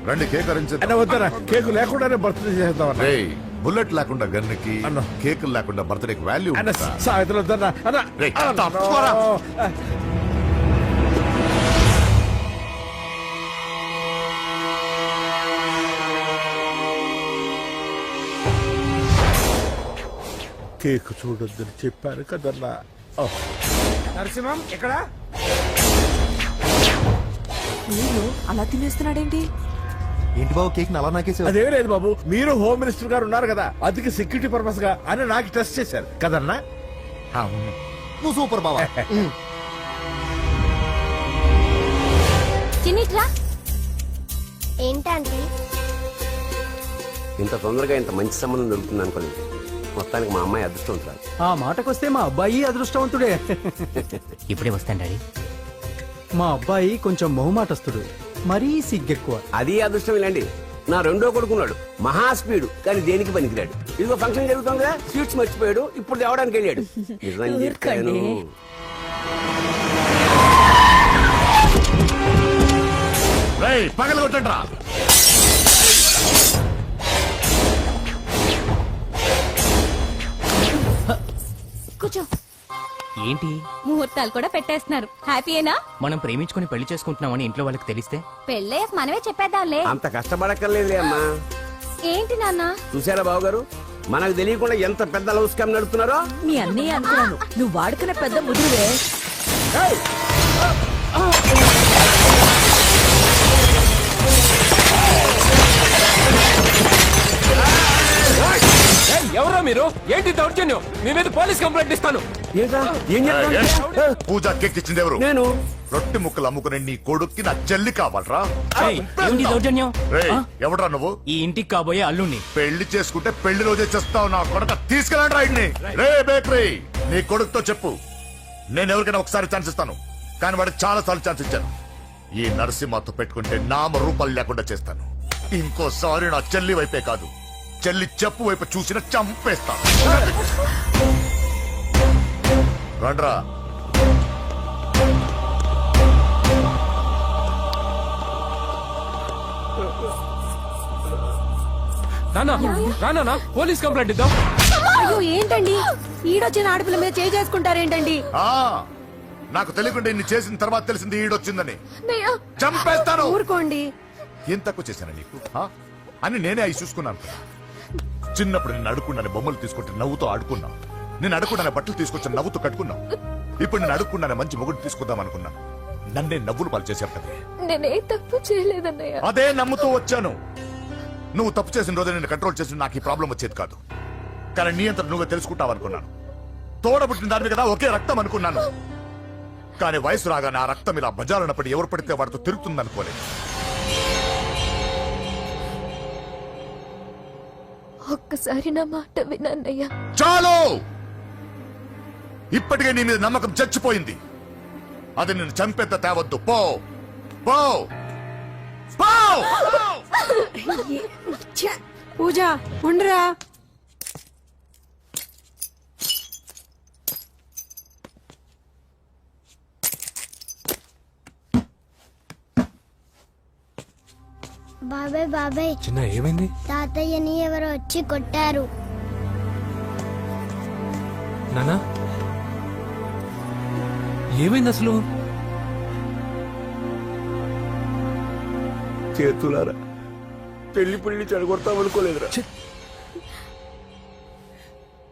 రండి cake arrange అన్న వద్దరా, cake లేకుండానే బర్త్డే చేద్దాం. బుల్లెట్ లేకుండా గన్నుకి కేకులు లేకుండా బర్త్డేకి వాల్యూ అన్న సాయంత్రం వద్దన్నా అన్న. రేయ్, తప్పుకోరా. కేక్ చూడొద్దని చెప్పాను కదన్నా. నరసింహం ఎక్కడ? అలా తినేస్తున్నాడేంటి? ఏంటి బాబు కేక్ అలా నాకేసావు? అదే లేదు బాబు, మీరు హోమ్ మినిస్టర్ గారు ఉన్నారు కదా, అందుకే సెక్యూరిటీ పర్పస్ గా అని నాకు టెస్ట్ చేశారు కదన్నా. నువ్వు సూపర్ బాబా. చిన్నిట్రా. ఏంటంటే ఇంత తొందరగా ఇంత మంచి సంబంధం దొరుకుతుంది అనుకోలేదు. మొత్తానికి మా అమ్మాయి అదృష్టవంతురాలు. ఆ మాటకొస్తే మా అబ్బాయి అదృష్టవంతుడే. ఇప్పుడే వస్తాను డాడీ. మా అబ్బాయి కొంచెం మొహమాటస్తుడు, మరీ సిగ్గెక్కువ. అది అదృష్టం ఇలాండి. నా రెండో కొడుకున్నాడు, మహా స్పీడు, కానీ దేనికి పనికిరాడు. ఇదిగో ఫంక్షన్ జరుగుతుంది కదా, స్వీట్స్ మర్చిపోయాడు, ఇప్పుడు తేవడానికి వెళ్ళాడు. నిజం చెప్పాను. పగల కొట్టండి. కూర్చో. ఏంటి ముహూర్తాలు కూడా పెట్టేస్తున్నారు. హ్యాపీయేనా? మనం ప్రేమించుకుని పెళ్లి చేసుకుంటున్నామని ఇంట్లో వాళ్ళకి తెలిస్తే పెళ్ళే మనమే చెప్పేద్దాంలే. అంత కష్టపడక్కర్లేదులే అమ్మా. ఏంటి నాన్న? చూసారా బాబు గారు, మనకు తెలియకుండా ఎంత పెద్ద లవ్ స్కామ్ నడుపుతున్నారో. మీ అన్నయ్య అనుకున్నాను, నువ్వు వాడుకునే పెద్ద ముదురువే. ఎవరో మీరు? ఏంటి దౌర్జన్యం? మీ మీద పోలీస్ కంప్లైంట్ ఇస్తాను. పూజ కేక్ ఇచ్చింది ఎవరు? నేను. రొట్టె ముక్కలు అమ్ముకునే నీ కొడుక్కి నా చెల్లి కావాలరా? ఏంటి దౌర్జన్యం? ఎవడరా నువ్వు? ఈ ఇంటికి కాబోయే అల్లుణ్ణి. పెళ్లి చేసుకుంటే పెళ్లి రోజే చేస్తావు నా కొడుక. తీసుకెళ్ళండి రైడ్ని. రే బేకరీ, నీ కొడుకుతో చెప్పు, నేను ఎవరికైనా ఒకసారి ఛాన్స్ ఇస్తాను, కానీ వాడికి చాలా సార్లు ఛాన్స్ ఇచ్చాను. ఈ నరసింహతో పెట్టుకుంటే నామ రూపాలు లేకుండా చేస్తాను. ఇంకోసారి నా చెల్లి వైపే కాదు, చెల్లి చెప్పు వైపు చూసిన చంపేస్తాను. రండ్రా. నానా పోలీస్ కంప్లైంట్ ఇద్దాం. అయ్యో ఏంటండి, ఈడొచ్చిన ఆడపిల్ల మీద చేసుకుంటారేంటండి? నాకు తెలియకుండా ఇన్ని చేసిన తర్వాత తెలిసింది ఈడొచ్చిందని. చంపేస్తాను. ఊరుకోండి. ఏం తక్కువ చేశాను నీకు అని నేనే అవి చూసుకున్నాను. చిన్నప్పుడు నేను అడుక్కున్నాను బొమ్మలు తీసుకుంటే నవ్వుతో ఆడుకున్నా. నేను అడుక్కున్నాను బట్టలు తీసుకొచ్చి నవ్వుతో కట్టుకున్నా. ఇప్పుడు నేను అడుక్కున్నాను మంచి మొగుడు తీసుకుందాం అనుకున్నా. నన్నే నవ్వులు పాలు చేశారు కదా. నేనే తప్పు చేయలేదన్నయ్య. అదే నమ్ముతూ వచ్చాను. నువ్వు తప్పు చేసిన రోజు నేను కంట్రోల్ చేసిన నాకు ఈ ప్రాబ్లం వచ్చేది కాదు. కానీ నీ అంతా నువ్వే తెలుసుకుంటావు అనుకున్నాను. తోడబుట్టిన దాని కదా ఒకే రక్తం అనుకున్నాను. కానీ వయసు రాగానే ఆ రక్తం ఇలా బజారునప్పుడు ఎవరు పడితే వాడితో తిరుగుతుంది అనుకోలేదు. ఒక్కసారి నా మాట వినన్నయ్య. చాలు, ఇప్పటికే నీ మీద నమ్మకం చచ్చిపోయింది. అది నిన్ను చంపేంత తేవద్దు. పో పో పో. పూజ ఉండరా. బాబాయ్ బాబాయ్, చిన్న ఏమైంది? తాతయ్యని ఎవరో వచ్చి కొట్టారు. నానా ఏమైంది అసలు? చేతులారా పెళ్లి పెళ్లి చెడగొడతామనుకోలేదురా.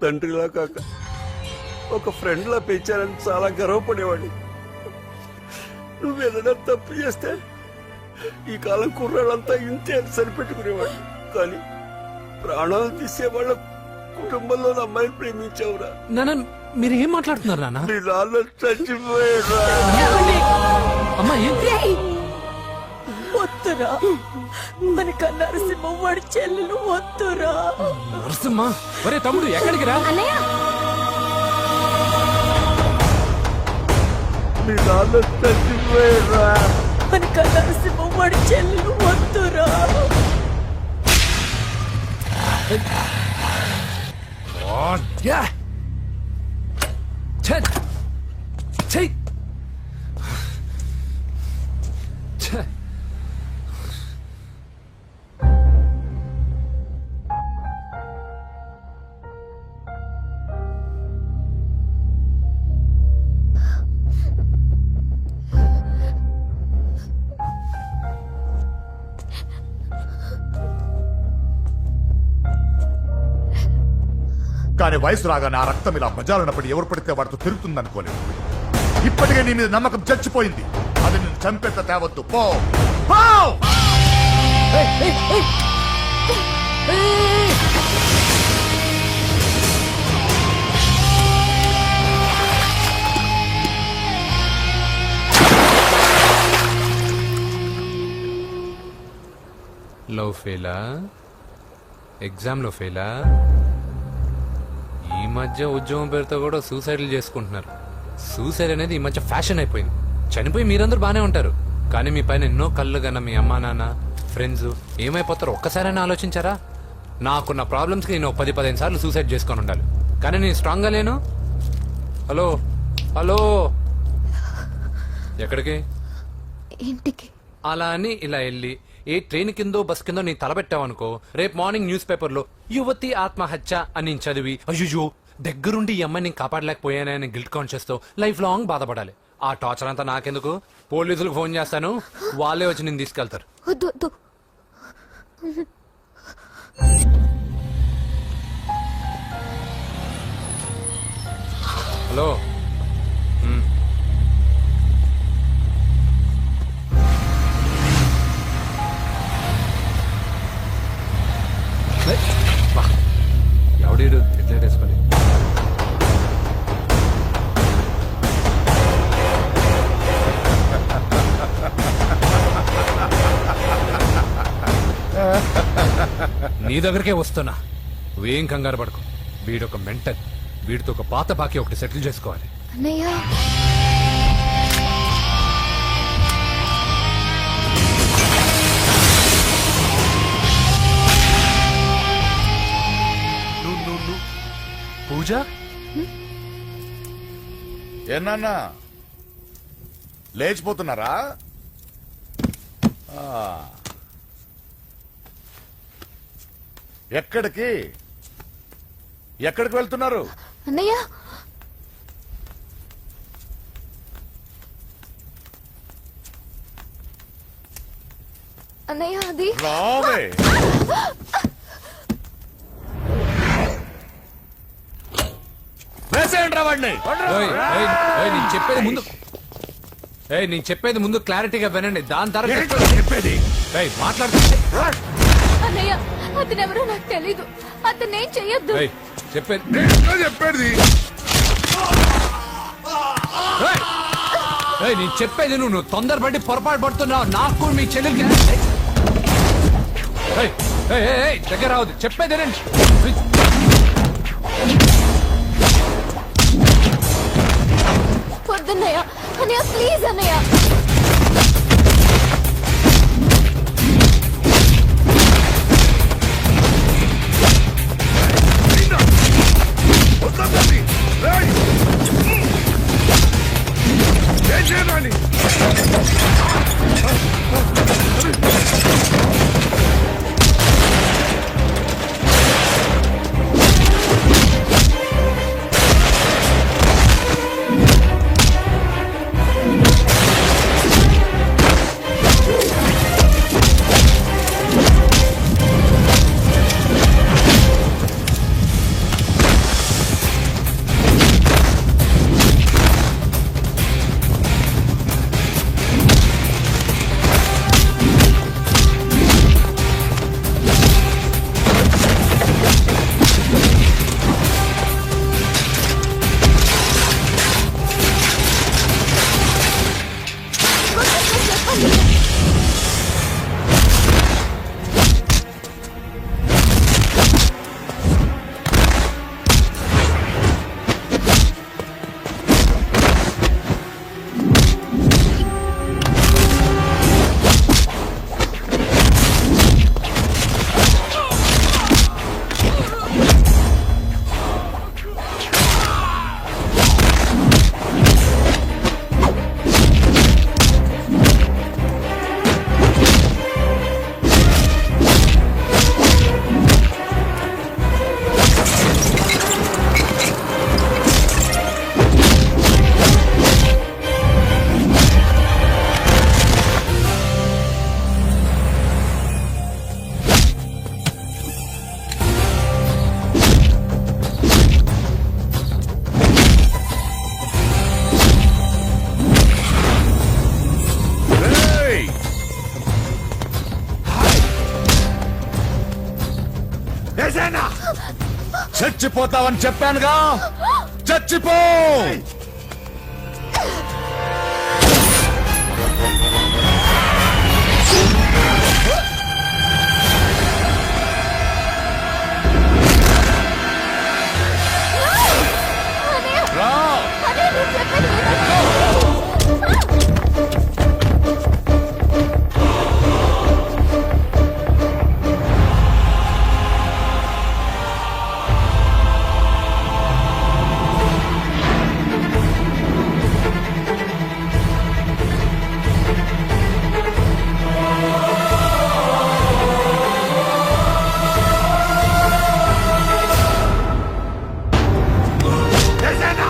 తండ్రిలా కాక ఒక ఫ్రెండ్ లా పెంచారని చాలా గర్వపడేవాడిని. నువ్వేదైనా తప్పు చేస్తే ఈ కాలం కుర్రాళ్ళంతా ఇంతే సరిపెట్టుకునేవాడు. కానీ ప్రాణాలు తీసే వాళ్ళ కుటుంబంలో అమ్మాయిని ప్రేమించావురా. నాన్న మీరు ఏం మాట్లాడుతున్నారు నాన్న? నీ నాన్న చచ్చిపోయాడురా. అమ్మాయి వద్దురా, మనక నరసింహ వాడి చెల్లెలు వద్దురా. నరసింహ, ఒరే తమ్ముడు ఎక్కడికి రా. అన్నయ్య నీ నాన్న చచ్చిపోయాడురా. మనక నరసింహ వాడి చెల్లెలు వద్దురా. కానీ వయసు రాగానే ఆ రక్తం ఇలా బజారునప్పుడు ఎవరు పడితే వాడితో తిరుగుతుందనుకోలేదు. ఇప్పటికే నీ మీద నమ్మకం చచ్చిపోయింది. అది నేను చంపేంత తేవద్దు. పో పో! లవ్ ఫెయిలా, ఎగ్జామ్లో ఫెయిలా, ఈ మధ్య ఉద్యోగం పేరుతో కూడా సూసైడ్లు చేసుకుంటున్నారు. సూసైడ్ అనేది ఈ మధ్య ఫ్యాషన్ అయిపోయింది. చనిపోయి మీరందరూ బాగానే ఉంటారు, కానీ మీ పైన ఎన్నో కళ్ళు కన్నా మీ అమ్మా నాన్న ఫ్రెండ్స్ ఏమైపోతారో ఒక్కసారైనా ఆలోచించారా? నాకున్న ప్రాబ్లమ్స్కి నేను 10-15 సార్లు సూసైడ్ చేసుకొని ఉండాలి, కానీ నేను స్ట్రాంగ్గా లేను. హలో హలో, ఎక్కడికి? ఇంటికి. అలా అని ఇలా వెళ్ళి ఏ ట్రైన్ కిందో బస్ కిందో నీ తలబెట్టావనుకో, రేపు మార్నింగ్ న్యూస్ పేపర్ లో యువతి ఆత్మహత్య అని నేను చదివి అయ్యో దగ్గరుండి ఈ అమ్మాయిని నేను కాపాడలేకపోయానని గిల్ట్ కాన్షియస్ తో లైఫ్ లాంగ్ బాధపడాలి. ఆ టార్చర్ అంతా నాకెందుకు? పోలీసులకు ఫోన్ చేస్తాను, వాళ్ళే వచ్చి నేను తీసుకెళ్తారు. వద్దు వద్దు. హలో, ఎవడీడు హెడ్లైట్ వేసుకోండి. నీ దగ్గరకే వస్తున్నా, నువ్వేం కంగారు పడకు. వీడొక మెంటల్, వీడితో ఒక పాత బాకీ ఒకటి సెటిల్ చేసుకోవాలి. అన్నయ్య పూజ, ఏనా లేచిపోతున్నారా? ఆ. ఎక్కడికి ఎక్కడికి వెళ్తున్నారు? అన్నయ్య అన్నయ్య అది రావే. వేసేయండిరా వాడిని. నేను చెప్పేది ముందు, నేను చెప్పేది ముందు క్లారిటీగా వినండి, దాని తర్వాత ఏంటో చెప్పేది. మాట్లాడుతుంటే అన్నయ్య అతనెవరో నాకు తెలీదు, అతనేం చెయ్యొద్దు. చెప్పేది ఏంటో చెప్పేది. నేను చెప్పేది నువ్వు తొందరపడి పొరపాటు పడుతున్నావు. నాకు మీ చెల్లెలకి దగ్గర రావద్దు, చెప్పేదేనండి. వద్దన్నయ్య, అన్నయ్య ప్లీజ్ అన్నయ్య. ఏం చేయాలి? వేసేనా? చచ్చిపోతావని చెప్పానుగా, చచ్చిపో. రా. అన్నయ్య నేను చెప్పేది విను. వేసేనా?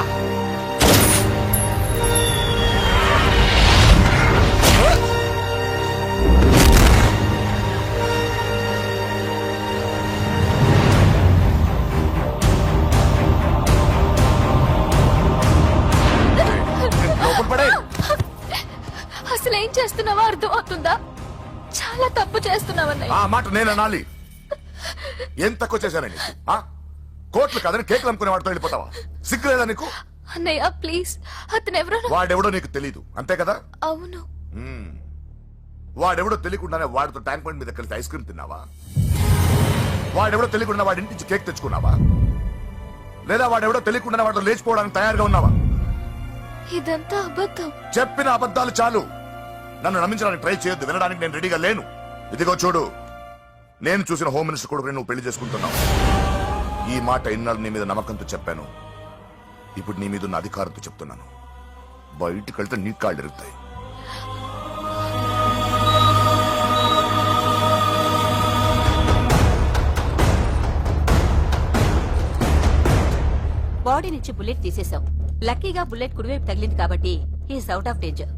లోపల పడే. అసలు ఏం చేస్తున్నావో అర్థం అవుతుందా? చాలా తప్పు చేస్తున్నావు అన్నయ్య. ఆ మాట నేను అనాలి. ఏం తక్కువ చేశానండి? కోట్లు కాదని కేకులు అమ్ముకునే వాడితో వెళ్ళిపోతావా? సిగ్గులేదా నీకు? అన్నయ్య ప్లీజ్, అతను ఎవరో వాడెవడో నీకు తెలీదు అంతే కదా? అవును. వాడెవడో తెలియకుండానే వాడితో ట్యాంక్ పాయింట్ మీద కలిసి ఐస్ క్రీమ్ తిన్నావా? వాడెవడో తెలియకుండా వాడి ఇంటి నుంచి కేక్ తెచ్చుకున్నావా? లేదా వాడెవడో తెలియకుండా వాడితో లేచిపోవడానికి తయారుగా ఉన్నావా? ఇదంతా అబద్ధం. చెప్పిన అబద్ధాలు చాలు. నన్ను నమ్మించడానికి ట్రై చేయొద్దు. వినడానికి నేను రెడీగా లేను. ఇదిగో చూడు, నేను చూసిన హోమ్ మినిస్టర్ కొడుకుని నువ్వు పెళ్లి చేసుకుంటున్నావు. ఈ మాట ఇన్నాళ్ళు నీ మీద నమ్మకంతో చెప్పాను. ఇప్పుడు నీ మీద ఉన్న అధికారంతో చెప్తున్నాను. బయటికి వెళ్తే నీ కాళ్ళు ఎరుగుతాయి. బాడీ నుంచి బుల్లెట్ తీసేశాం. లక్కీగా బుల్లెట్ కుడివైపు తగిలింది కాబట్టి he's out of danger.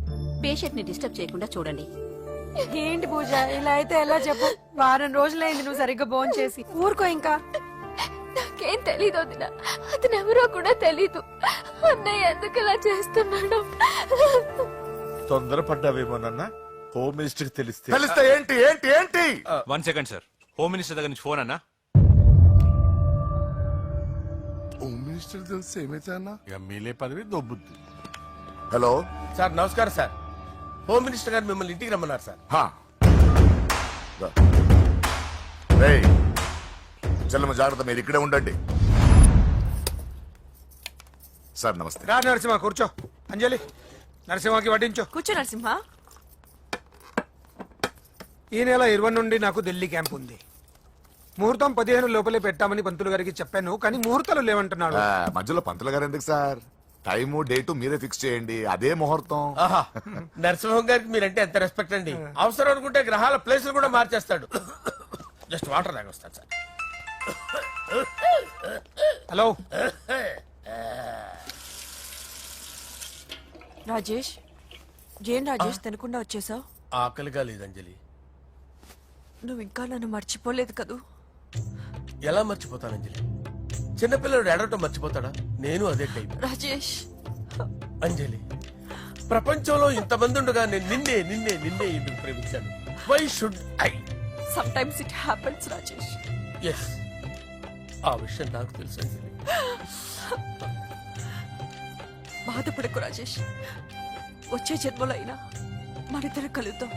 Patient ని డిస్టర్బ్ చేయకుండా చూడండి. ఏంటి పూజ, ఇలా అయితే ఎలా చెప్పు? వారం రోజులైంది నువ్వు సరిగ్గా భోంచేసి చేసి. ఊరుకో ఇంకా. నాకేం తెలీదు వదిన, అతను ఎవరో కూడా తెలీదు. అన్నయ్య ఎందుకు ఇలా చేస్తున్నాడు? తొందరపడ్డావేమోనన్నా. హోమ్ మినిస్టర్ తెలిస్తే తెలిస్తే ఏంటి ఏంటి ఏంటి? 1 సెకండ్ సార్, హోమ్ మినిస్టర్ దగ్గర నుంచి ఫోన్ అన్నా. హోమ్ మినిస్టర్ తెలిస్తే ఏమైతే అన్నా? ఎమ్మెల్యే పదవి దొబ్బుద్ది. హలో సార్ నమస్కారం సార్. హోమ్ మినిస్టర్ గారు మిమ్మల్ని ఇంటికి రమ్మన్నారు సార్. చెల్లమ్మ జాగ్రత్త, మీరు ఇక్కడే ఉండండి. సార్ నమస్తే. రా నరసింహ కూర్చో. అంజలి నరసింహకి వడ్డించో. కూర్చో నరసింహ. ఈ నెల 20 నుండి నాకు ఢిల్లీ క్యాంప్ ఉంది. ముహూర్తం 15 లోపలే పెట్టామని పంతులు గారికి చెప్పాను, కానీ ముహూర్తాలు లేవంటున్నాడు. మధ్యలో పంతులు గారు ఎందుకు సార్? టైము డేటు మీరే ఫిక్స్ చేయండి, అదే ముహూర్తం. నరసింహం గారికి మీరంటే ఎంత రెస్పెక్ట్ అండి. అవసరం అనుకుంటే గ్రహాల ప్లేసులు కూడా మార్చేస్తాడు. జస్ట్ వాటర్ తాగొస్తాను సార్. హలో రాజేష్, ఏం రాజేష్ తినకుండా వచ్చేసావు? ఆకలిగా లేదు అంజలి. నువ్వు ఇంకా నన్ను మర్చిపోలేదు కదూ? ఎలా మర్చిపోతాను అంజలి? చిన్నపిల్లడు ఏడవటం మర్చిపోతాడా? నేను అదే టైప్. రాజేష్ అంజలి, ప్రపంచంలో ఇంతమంది ఉండగా నేను నిన్నే నిన్నే నిన్నే ఎందుకు ప్రేమించాను? Why should I? Sometimes it happens Rajesh. Yes, ఆ విషయం నాకు తెలుసు అంజలి. బాధపడకు రాజేష్, వచ్చే జన్మలో అయినా మనిద్దరం కలుద్దాం.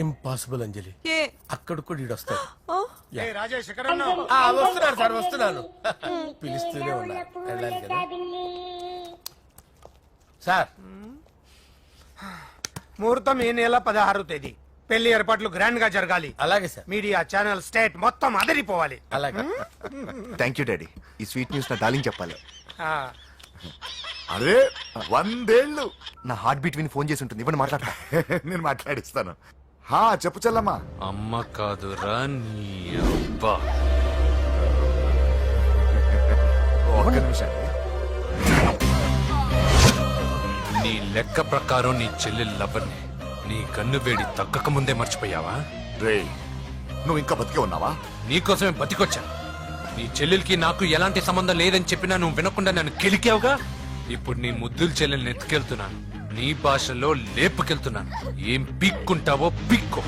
ఇంపాసిబుల్ అంజలి. ఏ అక్కడ కూడా ఈడొస్తాడు. ఆ? రాజేష్ వస్తున్నాను సార్, వస్తున్నాను. పిలుస్తూనే ఉన్నా, వెళ్ళాలి కదా సార్. ముహూర్తం ఈ నెల 16వ తేదీ. పెళ్లి ఏర్పాట్లు గ్రాండ్ గా జరగాలి. అలాగే సార్. మీడియా ఛానల్ స్టేట్ మొత్తం అదిరిపోవాలి. అలాగే. Thank you daddy. ఈ స్వీట్ న్యూస్ నా డార్లింగ్ చెప్పాలి. అరే 100 ఏళ్ళు. నా హార్ట్ బీట్ విని ఫోన్ చేసి ఉంటుంది. ఇవ్వండి మాట్లాడతా. నేను మాట్లాడిస్తాను. చెప్పు చెల్లమ్మా. అమ్మ కాదురా నీ అబ్బా. ఒక్క నిమిషం. నీ లెక్క ప్రకారం నీ చెల్లెలు లవ్వర్ని నీ కన్ను వేడి తగ్గక ముందే మర్చిపోయావా? రే, నువ్వు ఇంకా బతికే ఉన్నావా? నీకోసమే బతికొచ్చాను. నీ చెల్లెలకి నాకు ఎలాంటి సంబంధం లేదని చెప్పినా నువ్వు వినకుండా నన్ను కెలికావుగా. ఇప్పుడు నీ ముద్దుల చెల్లెల్ని ఎత్తుకెళ్తున్నాను, నీ భాషలో లేపుకెళ్తున్నాను. ఏం పీక్కుంటావో పీక్కో.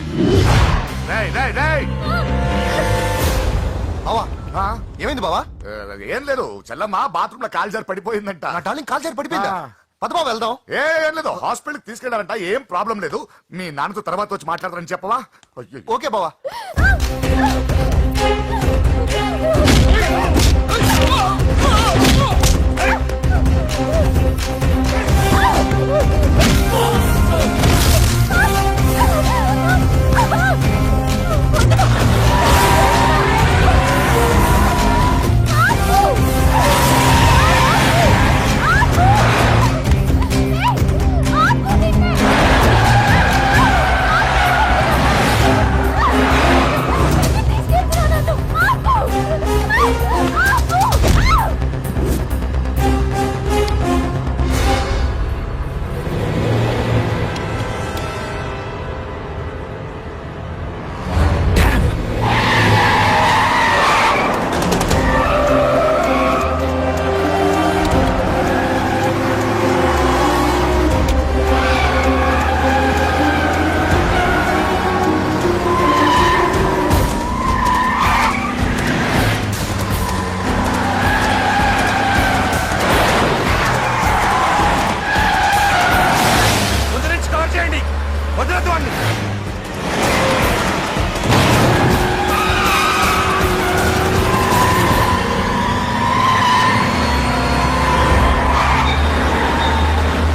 రేయ్, రేయ్, రేయ్. బావా ఆ? ఏమైంది బావా? ఏం లేదు చెల్లమ్మ బాత్రూమ్ లో కాలు జారి పడిపోయిందంట. నా డార్లింగ్ కాల్ చేసి పడిపోయిందా? ఆ. పద బావ వెళ్దాం. ఏం లేదు హాస్పిటల్ తీసుకెళ్లారంట. ఏం ప్రాబ్లం లేదు. మీ నాన్నతో తర్వాత వచ్చి మాట్లాడతారని చెప్పవా? అయ్యో. ఓకే బావా.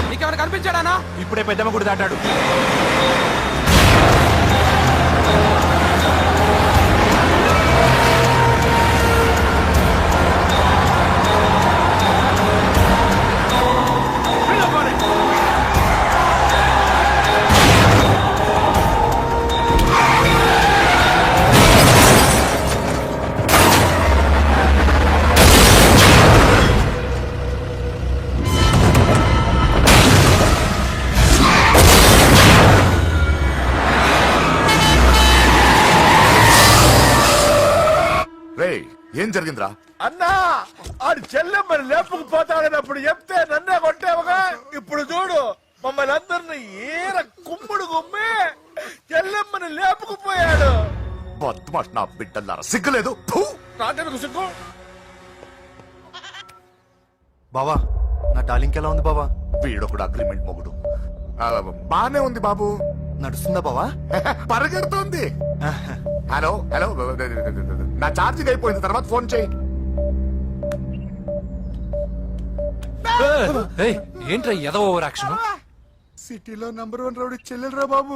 నీకేమైనా కనిపించాడానా? ఇప్పుడే పెద్దమ్మ గుడి దాటాడు. రేయ్ ఏం జరిగిందిరా? అన్నా ఆడు చెల్లెమ్మని లేపుకుపోతాడన్నప్పుడు చెప్తే నన్నే కొట్టావుగా. ఇప్పుడు చూడు మమ్మల్ని అందరిని ఏర కుమ్ముడు కుమ్మి చెల్లెమ్మని లేపుకుపోయాడు. బద్మాష్ నా బిడ్డల్లారా, సిగ్గులేదు. ఫు! నాకెందుకు సిగ్గు? బావా నా డార్లింగ్ ఎలా ఉంది బావా? వీడొకడు అగ్రిమెంట్ మొగుడు. బానే ఉంది బాబు. నడుస్తుందా బావా? పరిగెడుతోంది. హలో హలో, నా ఛార్జింగ్ అయిపోయింది, తర్వాత ఫోన్ చేయి. ఏయ్, ఏంట్రా ఏదో ఓవర్ యాక్షన్? సిటీలో నంబర్ 1 రౌడీ చెల్లెలరా బాబు.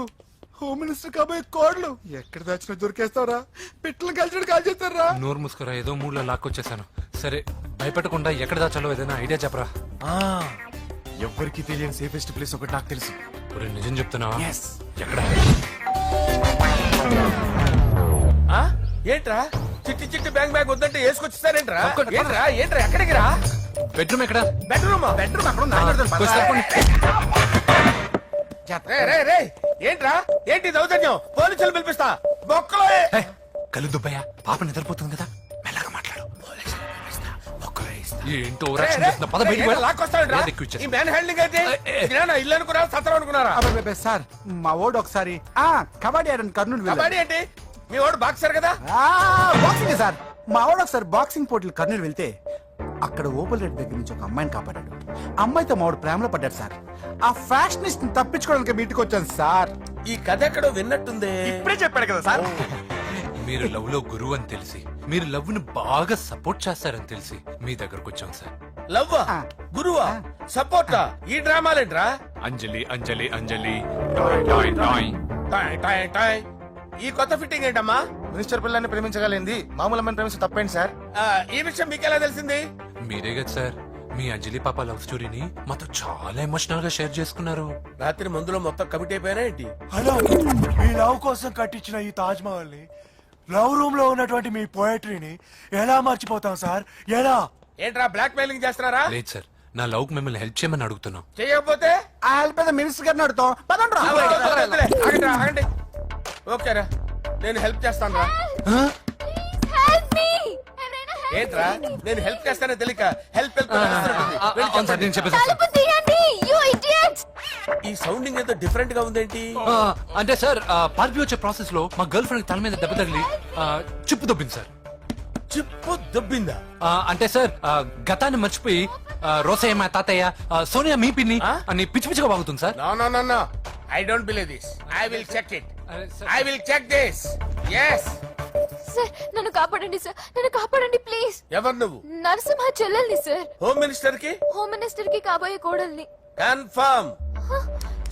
హోమ్ మినిస్టర్ కాబోయే కోడ్లు ఎక్కడ దాచిన దొరికేస్తారా? పిట్టలు కలిసి కాల్ చేస్తారా? నోరు ముసుకురా, ఏదో మూడ్లో లాక్కొచ్చేసాను. సరే భయపెట్టకుండా ఎక్కడ దాచాలో ఏదైనా ఐడియా చెప్పరా. ఎవ్వరికి తెలియని సేఫెస్ట్ ప్లేస్ ఒకటి నాకు తెలుసు. ఒరే, నిజం చెప్తున్నావా? ఎక్కడ? ఆ? ఏంట్రా చిట్టి చిట్టి బ్యాంక్ బ్యాగ్ వద్దంటే వేసుకొచ్చిస్తారేంట్రా? తప్పకుండా. ఏంట్రా ఏంట్రా ఎక్కడికి రా? బెడ్రూమ్ ఎక్కడ? బెడ్రూమ్ కొంచెం తప్పండి. ఏంట్రా ఏంటి దౌర్జన్యం? పోలీసులు పిలిపిస్తా. బొక్కలో ఏయ్, కళ్ళు దుబ్బయ్యా, పాప నిద్రపోతుంది కదా, మెల్లగా మాట్లాడు. ఏంటో ఓవర్ యాక్షన్ చేస్తున్నా. పద బయటికి వెళ్ళు. లాక్కొస్తాడు. ఎక్కువ ఈ ఇచ్చేస్తా. మ్యాన్ హ్యాండింగ్ అయితే ఇదేనా ఇల్లు అనుకున్నారా సత్రం అనుకున్నారా? సార్ మా ఓడు ఒకసారి కబడ్డీ ఆడని కర్నూలు కబడ్డీ ఏంటి? మీ వాడు బాక్సర్ కదా? Boxing sir. మా వాడు ఒకసారి బాక్సింగ్ పోటీలు కర్నూలు వెళ్తే అక్కడ ఓపెల్ రెడ్డి దగ్గర నుంచి ఒక అమ్మాయిని కాపాడాడు. అమ్మాయితో మా వాడు ప్రేమలో పడ్డాడు సార్. ఆ ఫ్యాషనిస్ట్ తప్పించుకోవడానికి మీ ఇంటికి వచ్చాను సార్. ఈ కథ ఎక్కడో విన్నట్టుంది. ఇప్పుడే చెప్పాడు కదా సార్. మీరు లవ్ లో గురువు అని తెలిసి, మీరు లవ్ ని బాగా సపోర్ట్ చేస్తారని తెలిసి మీ దగ్గరకు వచ్చాం సార్. లవ్వా గురువా సపోర్టా? ఈ డ్రామాలేంట్రా? అంజలి అంజలి అంజలి టాయ్ టాయ్ టాయ్. టాయ్ టాయ్ టాయ్. ఈ కొత్త ఫిట్టింగ్ ఏంటమ్మా? మినిస్టర్ పిల్లల్ని ప్రేమించగలిగింది మామూలు అమ్మని ప్రేమించి తప్పేంటి సార్? ఈ విషయం మీకెలా తెలిసింది? మీరే కదా సార్ మీ అంజలి పాప లవ్ స్టోరీని మాతో చాలా ఎమోషనల్ గా షేర్ చేసుకున్నారు. రాత్రి మందులో మొత్తం కమిట్ అయిపోయినా ఏంటి? హలో, మీ లవ్ కోసం కట్టించిన ఈ తాజ్ మహల్ ని, లవ్ రూమ్ లో ఉన్నటువంటి మీ పోయట్రీని ఎలా మర్చిపోతాం సార్? ఎలా? ఏంట్రా బ్లాక్ మెయిలింగ్ చేస్తున్నారా? లేదు సార్, నా లవ్ కు మిమ్మల్ని హెల్ప్ చేయమని అడుగుతున్నాం. చేయకపోతే ఆ హెల్ప్ మినిస్టర్ గారిని అడుగుతాం. పదండ్రా. ఆగండి. ఓకేరా, నేను హెల్ప్ చేస్తాను రా. Help me. ఏంట్రా నేను హెల్ప్ చేస్తానే తెలియక హెల్ప్ హెల్ప్ అవును సార్, నేను చెప్పేసి తలుపు తీయండి యు ఇడియట్స్. ఈ సౌండింగ్ ఏదో డిఫరెంట్ గా ఉందేంటి? అంటే సార్ పార్టీ వచ్చే ప్రాసెస్ లో మా గర్ల్ ఫ్రెండ్ తల మీద దెబ్బ తగిలి చిప్పు దొబ్బింది సార్. చిప్పు దొబ్బిందా? అంటే సార్ గతాన్ని మర్చిపోయి రోసయ్య మా తాతయ్య సోనియా మీ పిన్ని అని పిచ్చి పిచ్చిగా బాగుతుంది sir. No, no, no, no. I don't believe this. I will check it. I will check this. Yes. Sir నన్ను కాపాడండి సార్, నన్ను కాపాడండి ప్లీజ్. ఎవరు నువ్వు? నరసింహ చెల్లెల్ని సార్, హోమ్ మినిస్టర్ కి హోమ్ మినిస్టర్ కి కాబోయే కోడల్ని. కన్ఫర్మ్.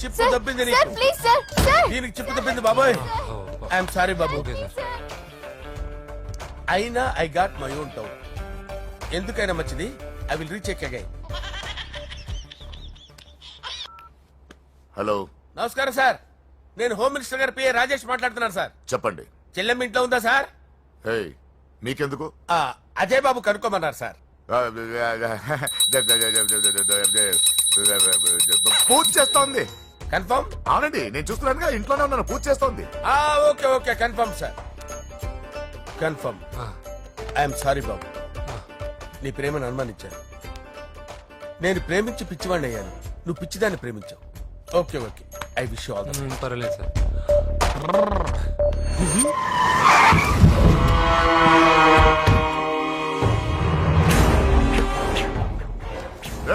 చిప్పు సార్ దొబ్బింది సార్ నీకు. ప్లీజ్ సార్, సార్ దీనికి చిప్పు దొబ్బింది బాబోయ్. ఐఎమ్ సారీ బాబు. అయినా I got my own town. ఎందుకైనా మంచిది, I will recheck again. Hello, నమస్కారం సార్, నేను హోమ్ మినిస్టర్ గారి పిఏ రాజేష్ మాట్లాడుతున్నాను సార్. చెప్పండి. చెల్లెమ్మ ఇంట్లో ఉందా సార్? హే, మీకెందుకు? అజయ్ బాబు కనుక్కోమన్నారు సార్. పూజ చేస్తోంది. కన్ఫర్మ్? అవునండి, నేను చూస్తున్నానుగా, ఇంట్లోనే ఉన్నాను, పూజ చేస్తోంది. Okay okay, confirm sir, confirm. I'm sorry బాబు, నీ ప్రేమను అనుమానించాను. నేను ప్రేమించి పిచ్చివాడిని అయ్యాను, నువ్వు పిచ్చిదాన్ని ప్రేమించావు. Okay okay, I wish you all the best. పర్వాలేదు సార్.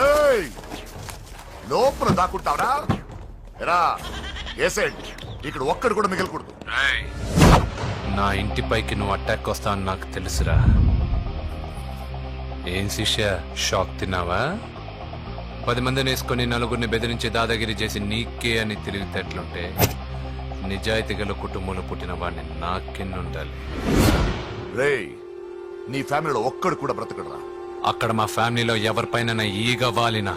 ఏయ్, లోపల దాక్కుంటావరా? ఎరా ఏసేయండి, ఇక్కడ ఒక్కడు కూడా మిగలకూడదు. నా ఇంటిపైకి నువ్వు అటాక్ వస్తావు అని నాకు తెలుసురా. ఏం శిష్య, షాక్ తిన్నావా? 10 మందిని వేసుకొని నలుగురిని బెదిరించి దాదాగిరి చేసి నీకే అని తిరిగితేట్లుంటే నిజాయితీ గల కుటుంబంలో పుట్టిన వాడిని నాకెన్నుండాలి. రేయ్, నీ ఫ్యామిలీలో ఒక్కడు కూడా బ్రతకడరా. అక్కడ మా ఫ్యామిలీలో ఎవరిపైన ఈగ వాలినా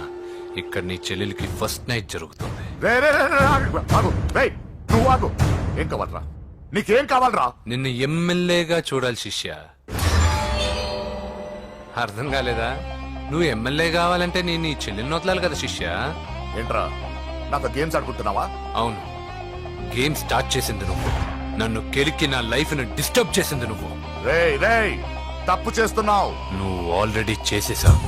ఇక్కడ నీ చెల్లెలికి ఫస్ట్ నైట్ జరుగుతుంది. నువ్వు ఆగు. ఏం కావాలరా? నీకేం కావాలరా? నిన్ను ఎమ్మెల్యేగా చూడాలి శిష్య. అర్థం కాలేదా? నువ్వు ఎమ్మెల్యే కావాలంటే నేను నీ చెల్లెల్ని వదలాలి కదా శిష్య. ఏంట్రా, నాతో గేమ్స్ ఆడుకుంటున్నావా? అవును, గేమ్ స్టార్ట్ చేసింది నువ్వు. నన్ను కెలికి నా లైఫ్ ను డిస్టర్బ్ చేసింది నువ్వు. రేయ్ రేయ్, తప్పు చేస్తున్నావు. నువ్వు ఆల్రెడీ చేసేసావు.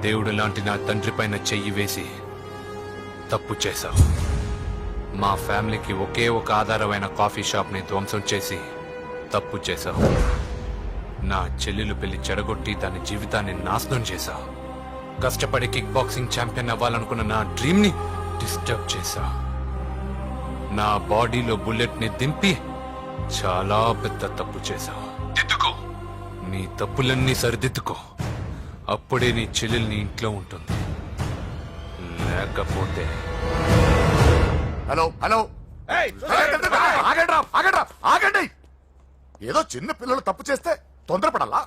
దేవుడు లాంటి నా తండ్రి పైన చెయ్యి వేసి తప్పు చేశావు. మా ఫ్యామిలీకి ఒకే ఒక ఆధారమైన కాఫీ షాప్ ని ధ్వంసం చేసి తప్పు చేశావు. నా చెల్లెలు పెళ్లి చెడగొట్టి దాని జీవితాన్ని నాశనం చేశావు. కష్టపడి కిక్ బాక్సింగ్ ఛాంపియన్ అవ్వాలనుకున్న నా డ్రీమ్ ని డిస్టర్బ్ చేశావు. నా బాడీలో బుల్లెట్ ని దింపి చాలా పెద్ద తప్పు చేశావు. దిద్దుకో, నీ తప్పులన్నీ సరిదిద్దుకో. అప్పుడే నీ చెల్లెలు నీ ఇంట్లో ఉంటుంది. లేకపోతే హలో హలో, ఆగండి. ఏదో చిన్న పిల్లలు తప్పు చేస్తే తొందరపడాలా?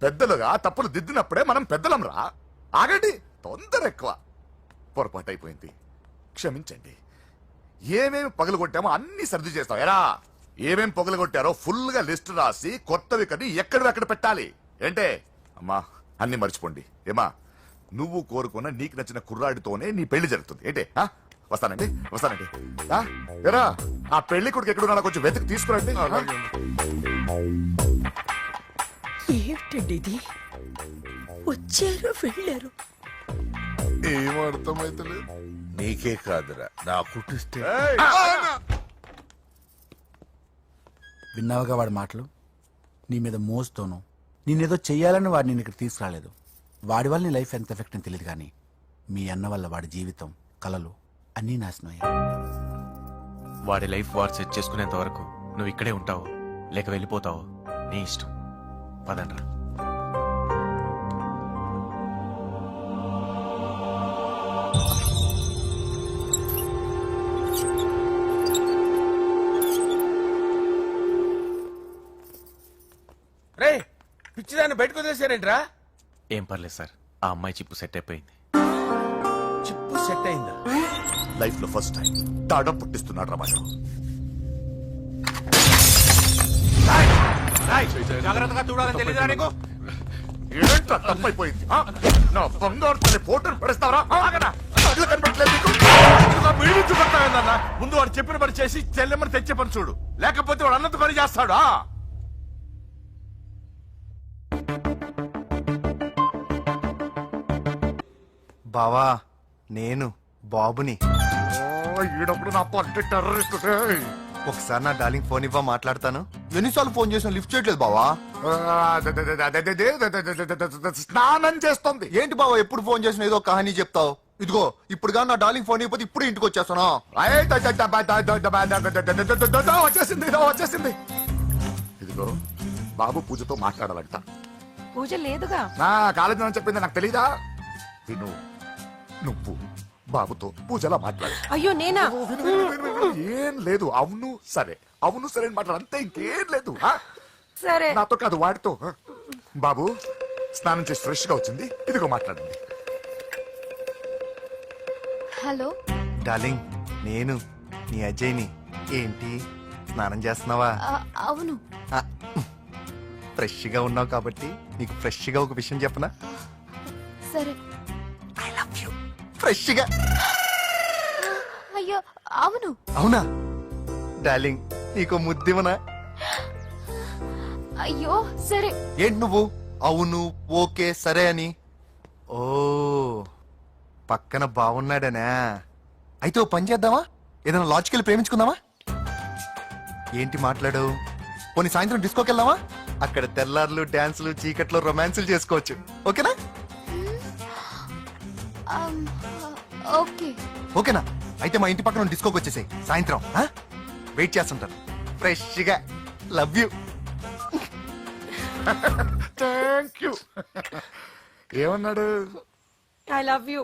పెద్దలుగా తప్పులు దిద్దినప్పుడే మనం పెద్దలం రా. ఆగండి, తొందర ఎక్కువ. పొరపాటు అయిపోయింది, క్షమించండి. ఏమేమి పగలగొట్టామో అన్ని సర్ది చేస్తాం. ఎరా, ఏమేం పగలగొట్టారో ఫుల్ గా లిస్ట్ రాసి కొత్తవి కని ఎక్కడ పెట్టాలి. ఏంటే అమ్మా, అన్ని మర్చిపోండి. ఏమా, నువ్వు కోరుకున్న నీకు నచ్చిన కుర్రాడితోనే నీ పెళ్లి జరుగుతుంది. ఏంటే వస్తానండి. ఎరా, ఆ పెళ్లి కొడుకు ఎక్కడున్నా కొంచెం వెతికి తీసుకురండి. ఏమిటండి ఇది? వచ్చారు వెళ్ళారు. ఏం అర్థమైతలేదు. నీకే కాదురా, నా కుట్టిస్తే. విన్నావుగా వాడి మాటలు? నీ మీద మోస్తోను నేనేదో చెయ్యాలని వాడిని నేను ఇక్కడ తీసుకురాలేదు. వాడి వల్ల నీ లైఫ్ ఎంత ఎఫెక్ట్ అని తెలియదు, కానీ మీ అన్న వల్ల వాడి జీవితం, కలలు అన్నీ నాశనం అయ్యాయి. వాడి లైఫ్ వాడు సెట్ చేసుకునేంత వరకు నువ్వు ఇక్కడే ఉంటావు, లేక వెళ్ళిపోతావు, నీ ఇష్టం. పదండ్రా. రే, పిచ్చిదాన్ని బయటకు వదిలేశారేంట్రా? ఏం పర్లేదు సార్, ఆ అమ్మాయి చిప్పు సెట్ అయిపోయింది. చిప్పు సెట్ అయిందా? లైఫ్ లో ఫస్ట్ టైం తాడం పుట్టిస్తున్నాడు రా వాడు. జాగ్రత్తగా చూడాలని తెలియదా నీకు? ఏంట్రా తప్పైపోయింది? నా బంగారు తల్లి ఫోటోలు పడేస్తావరా? కనపడలేదు నీకు? వీడియో చూపెడతావేందన్నా? ముందు వాడు చెప్పిన పని చేసి చెల్లెమ్మని తెచ్చే పని చూడు, లేకపోతే వాడు అన్నంత పని చేస్తాడా? బావా, నేను బాబుని. ఈడప్పుడు నా పంట టెర్రరిస్ట్. ఒకసారి నా డార్లింగ్ ఫోన్ ఇవ్వ, మాట్లాడతాను. ఎన్నిసార్లు ఫోన్ చేసినా లిఫ్ట్ చేయట్లేదు బావా. స్నానం చేస్తుంది. ఏంటి బావ ఎప్పుడు ఫోన్ చేసిన ఏదో కహానీ చెప్తావు? ఇదిగో ఇప్పుడు కానీ నా డార్లింగ్ ఫోన్ అయిపోతే ఇప్పుడు ఇంటికి వచ్చేస్తాను. వచ్చేసింది. ఇదిగో బాబు పూజతో మాట్లాడాలంట. పూజ లేదుగా. నా కాలేజీ అని చెప్పింది నాకు తెలీదా? విను, నువ్వు బాబుతో పూజలా మాట్లాడు. అయ్యో నేనా? ఏం లేదు. అవును సరే, అవును సరే అని మాట్లాడు, అంతే, ఇంకేం లేదు. సరే. నాతో కాదు, వాడితో. బాబు స్నానం చేసి ఫ్రెష్ గా వచ్చింది, ఇదిగో మాట్లాడండి. హలో డార్లింగ్, నేను నీ అజయ్ని. ఏంటి స్నానం చేస్తున్నావా? అవును. ఫ్రెష్ గా ఉన్నావు కాబట్టి నీకు ఫ్రెష్ గా ఒక విషయం చెప్పనా? సరే. I love you. ఫ్రెష్ గా. అయ్యో అవును. అవునా డార్లింగ్, నీకు ముద్దివనా? అయ్యో సరే. ఏంటి నువ్వు అవును ఓకే సరే అని? ఓ పక్కన బాగున్నాడనా? అయితే ఓ పని చేద్దామా? ఏదైనా లాజికల్ ప్రేమించుకుందామా? ఏంటి మాట్లాడు? పోనీ సాయంత్రం డిస్కోకి వెళ్దామా? అక్కడ తెల్లార్లు డాన్సులు చీకట్లో రొమాన్సులు చేసుకోవచ్చు. ఓకేనా? ఓకే. ఓకేనా? అయితే మా ఇంటి పక్కన డిస్కోకి వచ్చేసాయి సాయంత్రం. వెయిట్ చేస్తుంటాను ఫ్రెష్ గా. Love you. Thank you. ఏమన్నాడు? I love you.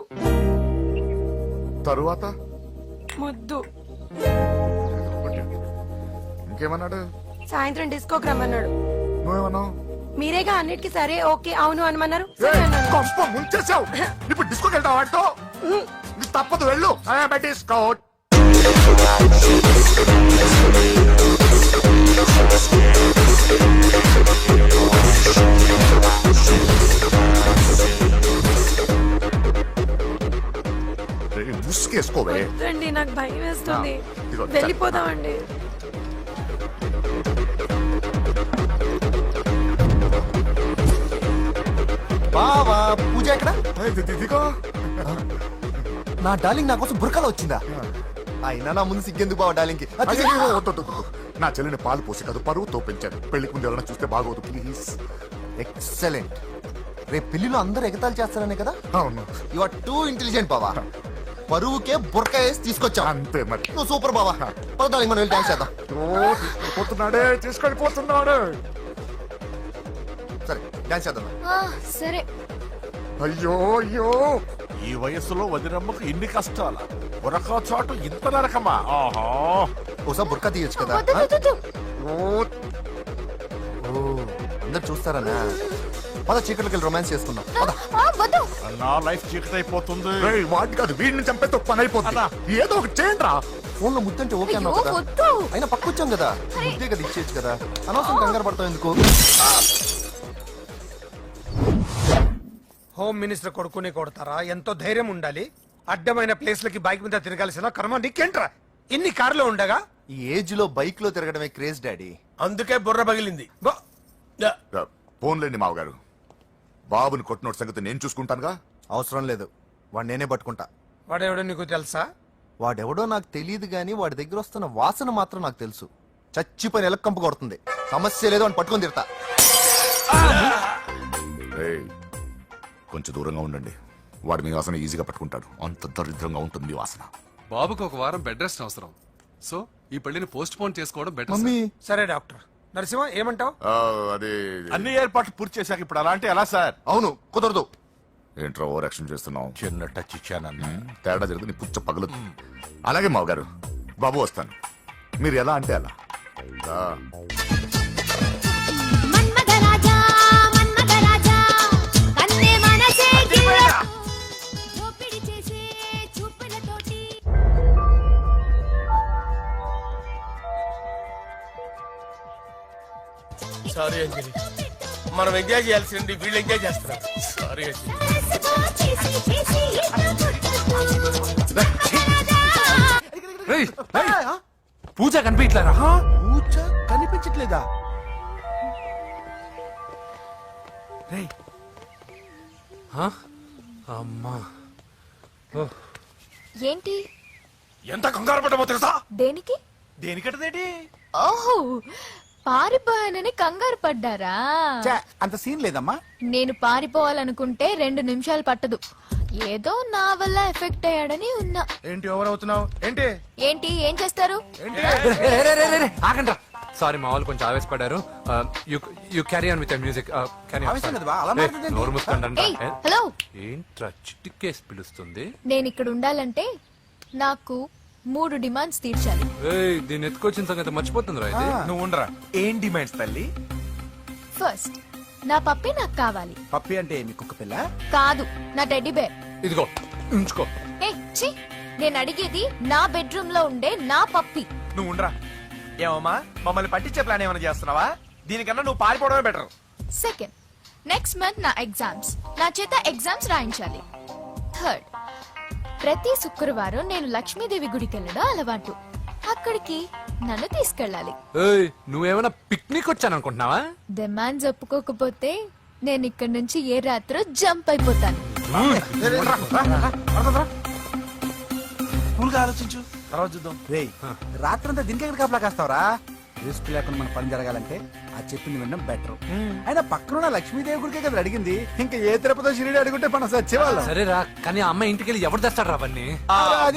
తరువాత ముద్దు. ఇంకేమన్నాడు? సాయంత్రం డిస్కోకి రమ్మన్నాడు. నువ్వేమన్నావు? మీరేగా అన్నిటికీ సరే ఓకే అవును అనమన్నారు. సరే అన్నాను. కొంప ముంచేసావు. ఇప్పుడు డిస్కోకి వెళ్తావు వాటితో? ఇది తప్పదు, వెళ్ళు. డిస్కో. ముసుకేసుకోవే. వద్దండి, నాకు భయం వేస్తుంది. ఇదిగో, వెళ్ళిపోదామండి. బావా పూజ ఎక్కడ? ఇదిగో. నా డార్లింగ్ నా కోసం బుర్కాలో వచ్చిందా? అయినా నా ముందు సిగ్గెందుకు బావ డార్లింగ్ కి? అయ్యో, వద్దు. నా చెల్లిని పాలు పోసి కాదు పరువుతో పెంచాను. పెళ్లికి ముందు ఎవరైనా చూస్తే బాగోదు ప్లీజ్. ఎక్సలెంట్. రేపు పెళ్లిలో అందరూ ఎగతాళి చేస్తారనే కదా? అవును. యు ఆర్ టూ ఇంటెలిజెంట్ బావా. పరువుకే బుర్కా వేసి తీసుకొచ్చా. అంతే మరి. నువ్వు సూపర్ బావా. పద డార్లింగ్, మనం వెళ్ళి డాన్స్ చేద్దాం. పోతున్నాడే, తీసుకెళ్ళిపోతున్నాడు. సరే డాన్స్ చేద్దాం. సరే. అయ్యో అయ్యో, ఈ వయస్సులో వదినమ్మకు ఇన్ని కష్టాల ఒరక చోటు ఇంత నరకమా? ఆహా, ఒకసారి బుర్కా తీయొచ్చు కదా? వద్దు, వద్దు, వద్దు. ఓ అందరు చూస్తారనా? పద చీకట్లోకి వెళ్ళి రొమాన్స్ చేసుకుందాం. పద. వద్దు. నా లైఫ్ చీకట్ అయిపోతుంది. రేయ్, వాటి కాదు, వీడిని చంపేస్తే పని అయిపోతుంది. ఏదో ఒకటి చేయండి రా. ఫోన్ లో ముద్దంటే ఓకే అన్నావు అయ్యో, కదా? వద్దు. అయినా పక్కొచ్చాం కదా, ముద్దే కదా ఇచ్చేయచ్చు కదా. అనవసరం కంగారు పడతావు ఎందుకు? హోమ్ మినిస్టర్ కొడుకుని కొడతారా? ఎంతో ధైర్యం ఉండాలి. అడ్డమైన ప్లేస్లకి బైక్ మీద తిరగాల్సిన కర్మ నీకేంట్రా? ఇన్ని కార్లో ఉండగా ఈ ఏజ్ లో బైక్ లో తిరగడమే క్రేజ్ డాడీ. అందుకే బుర్ర పగిలింది. ఫోన్లేండి మావగారు. బాబుని కొట్టినోటి సంగతి నేను చూసుకుంటానుగా. అవసరం లేదు, వాడు నేనే పట్టుకుంటా. వాడెవడో నీకు తెలుసా? వాడెవడో నాకు తెలియదు గానీ వాడి దగ్గర వస్తున్న వాసన మాత్రం నాకు తెలుసు. చచ్చిపోయిన ఎలక్కంపు కొడుతుంది. సమస్య లేదు అని పట్టుకొని తిడతా. రేయ్, కొంచెం దూరంగా ఉండండి. వాడు మీ వాసన ఈజీగా పట్టుకుంటాడు. అంత దరిద్రంగా ఉంటుంది మీ వాసన. బాబుకు ఒక వారం బెడ్ రెస్ట్ అవసరం. సో ఈ పెళ్లిని పోస్ట్ పోన్ చేసుకోవడం బెటర్. మమ్మీ సరే డాక్టర్. నరసింహ ఏమంటావు? అదే అన్ని ఏర్పాట్లు పూర్తి చేశాక ఇప్పుడు అలా అంటే ఎలా సార్? అవును కుదరదు. ఏంట్రా ఓవర్ యాక్షన్ చేస్తున్నావు? చిన్న టచ్ ఇచ్చానన్నా. తేడా జరిగితే నీ పుచ్చ పగలదు. అలాగే మావగారు, బాబు వస్తాను. మీరు ఎలా అంటే అలా. మన్మథరాజా, మన్మథరాజా, కన్నే మనసే గిల్ల. దోపిడి చేసే చూపులతోటి. సారీ అంజలి, మనం ఎంజాయ్ చేయాల్సింది వీళ్ళు ఎంజాయ్ చేస్తున్నారు. సారీ అంజలి. పూజ కనిపించలేరా? పూజ కనిపించట్లేదా? అమ్మా ఏంటి? ఎంత కంగారు పడ్డమో తెలుసా? దేనికి? దేనికటదేటి? ఓహో, పారిపోయానని కంగారు పడ్డారా? ఛే, అంత సీన్ లేదమ్మా. నేను పారిపోవాలనుకుంటే 2 నిమిషాలు పట్టదు. ఏదో నా వల్ల ఎఫెక్ట్ అయ్యాడని ఉన్నా. ఏంటి ఓవర్ అవుతున్నావు ఏంటి? ఏంటి ఏం చేస్తారు? ఆగండ్రా. సారీ మా వాళ్ళు కొంచెం ఆవేశపడ్డారు. You carry on with music. ఆవేశం కదా బా, అలా మాట్లాడేదేంటి? నోరు మూసుకోండి. ఏయ్, హలో. ఏంట్రా చిటికేసి పిలుస్తుంది? నేను ఇక్కడ ఉండాలంటే నాకు 3 డిమాండ్స్ తీర్చాలి. ఏయ్, దీన్ని ఎత్తుకొచ్చిన సంగతి మర్చిపోతుందిరా ఇది. నువ్వు ఉండరా. ఏం డిమాండ్స్ తల్లి? ఫస్ట్, నా పప్పి నాకు కావాలి. పప్పి అంటే మీ కుక్క పిల్ల? కాదు, నా టెడ్డీ బేర్. ఇదిగో ఉంచుకో. ఏయ్, ఛీ, నేను అడిగేది నా బెడ్రూమ్ లో ఉండే నా పప్పి. నువ్వు ఉండరా. ఏమమ్మా మమ్మల్ని పట్టించే ప్లాన్ ఏమైనా చేస్తున్నావా? దీనికన్నా నువ్వు పారిపోవడమే బెటర్. సెకండ్, నెక్స్ట్ మంత్ నా ఎగ్జామ్స్. నా చేత ఎగ్జామ్స్ రాయించాలి. థర్డ్, ప్రతి శుక్రవారం నేను లక్ష్మీదేవి గుడికి వెళ్ళడం అలవాటు. అక్కడికి నన్ను తీసుకెళ్ళాలి. ఏయ్, నువ్వేమైనా పిక్నిక్ వచ్చాను అనుకుంటున్నావా? డిమాండ్స్ ఒప్పుకోకపోతే నేను ఇక్కడ నుంచి ఏ రాత్రో జంప్ అయిపోతాను. కూల్గా ఆలోచించు, తర్వాత చూద్దాం. రేయ్, రాత్రంతా దీనికి ఎక్కడ కాపలా కాస్తావరా? రిస్క్ లేకుండా మన పని జరగాలంటే ఆ చెప్పింది వినడం బెటర్. అయినా పక్కన లక్ష్మీదేవి గుడికే కదా అడిగింది. ఇంకా ఏ తిరుపతి షిరిడి అడుగుంటే మనం సచ్చేవాళ్ళం. సరేరా, కానీ ఆ అమ్మాయి ఇంటికి వెళ్ళి ఎవరు తెస్తాడు అవన్నీ?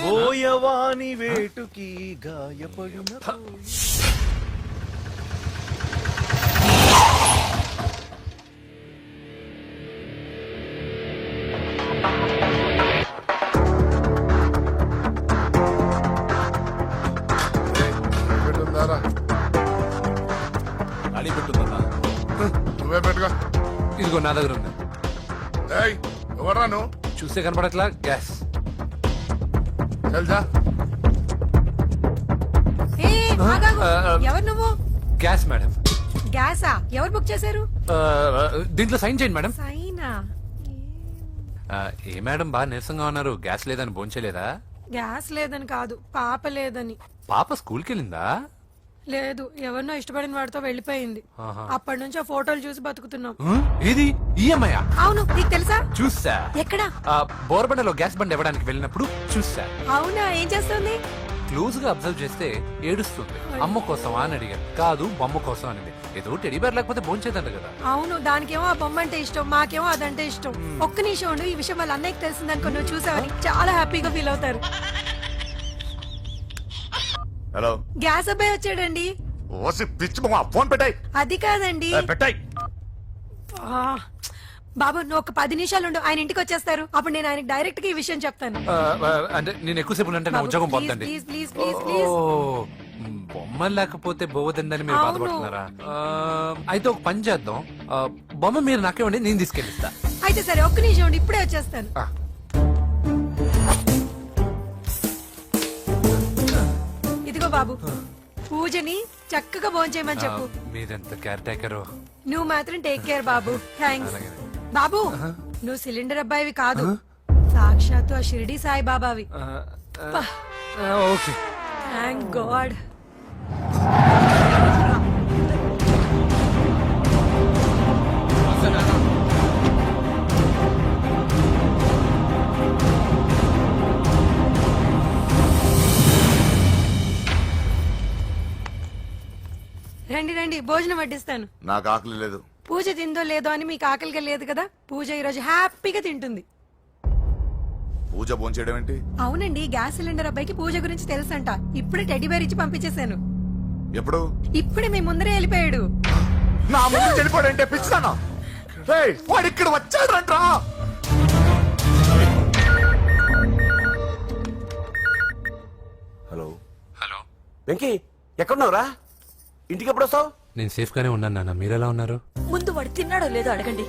బోయవాని వేటుకి గాయపడిన నువ్వే పెట్టుకో. ఇదిగో నా దగ్గర ఉంది. ఎవరా నువ్వు? చూస్తే కనపడట్లా? గ్యాస్. తెలుసా? ఎవరు నువ్వు? Gas madam. గ్యాసా? ఎవరు బుక్ చేశారు? దీంట్లో సైన్ చేయండి మేడం. సైనా? ఏ మేడం బాగా నీరసంగా ఉన్నారు? గ్యాస్ లేదని భోంచలేదా? గ్యాస్ లేదని కాదు, పాప లేదని. పాప స్కూల్కి వెళ్ళిందా? లేదు, ఎవరినో ఇష్టపడిన వాడితో వెళ్ళిపోయింది. ఆహా. అప్పటి నుంచి ఆ ఫోటోలు చూసి బతుకుతున్నాం. ఇది ఈఎంఐ? అవును, నీకు తెలుసా? చూసా. ఎక్కడ? బోర్బండలో గ్యాస్ బండ్ ఇవ్వడానికి వెళ్ళినప్పుడు చూసా. అవునా, ఏం చేస్తుంది? క్లోజ్ గా అబ్జర్వ్ చేస్తే ఏడుస్తుంది. అమ్మ కోసమా అని అడిగాను. కాదు, బొమ్మ కోసం అనింది. ఏదో టెడీ బేర్ లేకపోతే భోంచేదంట కదా. అవును, దానికేమో ఆ బొమ్మ అంటే ఇష్టం, మాకేమో అదంటే ఇష్టం. ఒక్క నిమిషం ఉండు, ఈ విషయం వాళ్ళ అన్నయ్యకి తెలిసిందనుకో, నువ్వు చూసావని చాలా హ్యాపీగా ఫీల్ అవుతారు. హలో, గ్యాస్ అబ్బాయి వచ్చాడండి. ఓసి పిచ్చి బొమ్మ, ఫోన్ పెట్టాయి. అది కాదండి. పెట్టాయి. ఆ, బాబు నువ్వు ఒక 10 నిమిషాలు ఉండు, ఆయన ఇంటికి వచ్చేస్తారు. అప్పుడు నేను ఆయనకి డైరెక్ట్ గా ఈ విషయం చెప్తాను. అంటే నేను ఎక్కువసేపు అంటే నా ఉద్యోగం పోతుందండి. Please please please please. బొమ్మ లేకపోతే బోవదండి మీరు అవును. బాధపడుతున్నారా? అయితే ఒక పని చేద్దాం. బొమ్మ మీరు నాకేమండి, నేను తీసుకెళ్ళిస్తా. అయితే సరే, ఒక్క నిమిషం ఉండి ఇప్పుడే వచ్చేస్తాను. ఇదిగో బాబు, పూజని చక్కగా భోంచేయమని చెప్పు. మీరెంత కేర్ టేకరు. నువ్వు మాత్రం టేక్ కేర్ బాబు. థ్యాంక్స్ బాబు. నువ్వు సిలిండర్ అబ్బాయివి కాదు, సాక్షాత్తు ఆ షిరిడి సాయి బాబావి. Okay, thank God. రండి రండి, భోజనం వడ్డిస్తాను. నాకు ఆకలి లేదు. పూజ తిందో లేదో అని మీకు ఆకలిగా లేదు కదా. పూజ ఈ రోజు హ్యాపీగా తింటుంది. పూజ భోంచేయడం ఏంటి? అవునండి, గ్యాస్ సిలిండర్ అబ్బాయికి పూజ గురించి తెలుసంట. ఇప్పుడే టెడ్డీ బేర్ ఇచ్చి పంపించేశాను. ఎప్పుడు? ఇప్పుడే మీ ముందరే వెళ్ళిపోయాడు. నా ముందు వెళ్ళిపోయాడంటే పిచ్చిదానా? వాడు ఇక్కడ వచ్చాడంట్రా. హలో హలో వెంకీ, ఎక్కడున్నావురా? ఇంటికి ఎప్పుడు వస్తావు? నేను సేఫ్ గానే ఉన్నాను నాన్న. మీరెలా ఉన్నారు? ముందు వాడు తిన్నాడో లేదో అడగండి.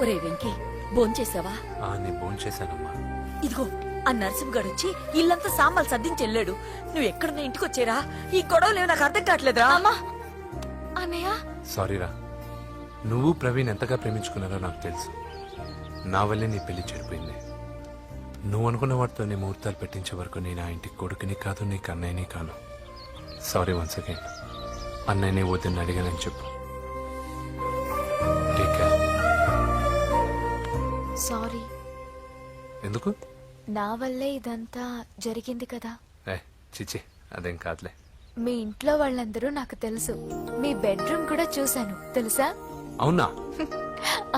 ఒరే వెంకీ, భోంచేసావా? నేను భోంచేశానమ్మా. ఇదిగో ఆ నరసింహగాడు వచ్చి ఇల్లంతా సామాన్లు సర్దించి వెళ్ళాడు. నువ్వు ఎక్కడున్నా ఇంటికి వచ్చేరా? ఈ గొడవలేవు నాకు అర్థం కావట్లేదురా. అమ్మా, అన్నయ్య, సారీరా. నువ్వు ప్రవీణ్ ఎంతగా ప్రేమించుకున్నారో నాకు తెలుసు. నా వల్లే నీ పెళ్లి చెడిపోయింది. నువ్వు అనుకున్న వాటితో నీ ముహూర్తాలు పెట్టించే వరకు నేను ఆ ఇంటికి కొడుకుని కాదు, నీకు అన్నయ్యని కాను. Sorry once again. అన్నయ్యని వద్దని అడిగానని చెప్పు. Take care. సారీ. ఎందుకు? నా వల్లే ఇదంతా జరిగింది కదా. చిచి, అదేం కాదులే. మీ ఇంట్లో వాళ్ళందరూ నాకు తెలుసు. మీ బెడ్రూమ్ కూడా చూశాను తెలుసా? అవునా?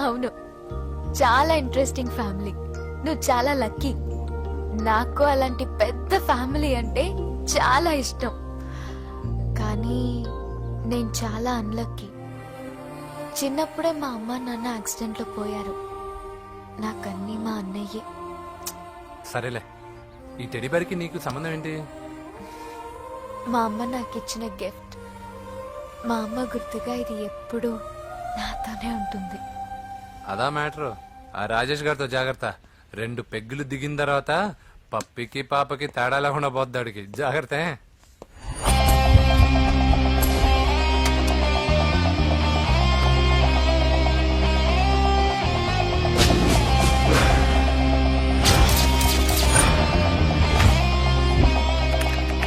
అవును, చాలా ఇంట్రెస్టింగ్ ఫ్యామిలీ. నువ్వు చాలా లక్కీ. నాకు అలాంటి పెద్ద ఫ్యామిలీ అంటే చాలా ఇష్టం. కానీ నేను చాలా అన్లక్కీ. చిన్నప్పుడే మా అమ్మ నాన్న యాక్సిడెంట్ లో పోయారు. నాకన్నీ మా అన్నయ్యే. సరేలే, ఈ టెడీబేర్కి నీకు సంబంధం ఏంటి? మా అమ్మ నాకు ఇచ్చిన గిఫ్ట్. మా అమ్మ గుర్తుగా ఇది ఎప్పుడూ నాతోనే ఉంటుంది. అదా మ్యాటర్. ఆ రాజేష్ గారితో జాగ్రత్త. 2 పెగ్గులు దిగిన తర్వాత పప్పికి పాపకి తేడా లేకుండా పోద్దాడికి. జాగ్రత్త.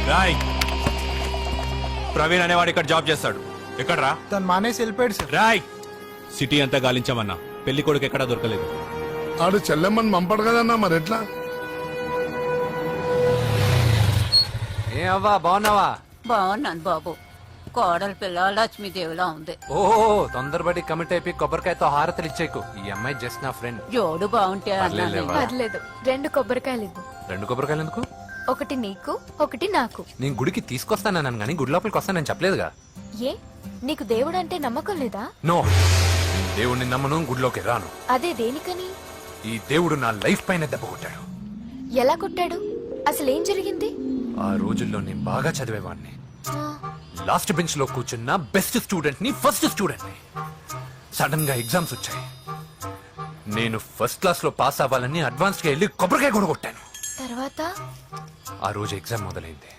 రాయ్, ప్రవీణ్ అనేవాడు ఇక్కడ జాబ్ చేస్తాడు. ఎక్కడ్రా? తను మానేసి వెళ్ళిపోయాడు సార్. రాయ్, సిటీ అంతా గాలించామన్నా, పెళ్లి కొడుకు ఎక్కడా దొరకలేదు. ఆడు చెల్లెమ్మని పంపడు కదన్నా, మరి ఎట్లా? ఏ అవ్వా, బాగున్నావా? బాగున్నాను బాబు. కోడలి పిల్ల లక్ష్మీదేవిలా ఉంది. ఓ తొందరపడి కమిట్ అయిపోయి కొబ్బరికాయతో హారతలు ఇచ్చేకు. ఈ అమ్మాయి జస్ట్ నా ఫ్రెండ్. జోడు బాగుంటే పర్లేదులేవా? పర్లేదు, 2 కొబ్బరికాయలు ఇవ్వు. 2 కొబ్బరికాయలు ఎందుకు? ఒకటి నీకు, ఒకటి నాకు. నేను గుడికి తీసుకొస్తానన్నాను కానీ గుడి లోపలికి వస్తానని చెప్పలేదుగా. ఏ, నీకు దేవుడు అంటే నమ్మకం లేదా? నో, నేను దేవుడిని నమ్మను, గుడిలోకి రాను. అదే దేనికని? ఈ దేవుడు నా లైఫ్ పైన దెబ్బ కొట్టాడు. ఎలా కొట్టాడు? అసలేం జరిగింది? ఆ రోజుల్లో నేను బాగా చదివేవాడిని. ఆ, లాస్ట్ బెంచ్ లో కూర్చున్న బెస్ట్ స్టూడెంట్ ని, ఫస్ట్ స్టూడెంట్ ని. సడన్ గా ఎగ్జామ్స్ వచ్చాయి. నేను ఫస్ట్ క్లాస్ లో పాస్ అవ్వాలని అడ్వాన్స్ గా వెళ్ళి కొబ్బరికాయ కూడా కొట్టాను. తర్వాత? ఆ రోజు ఎగ్జామ్ మొదలైంది.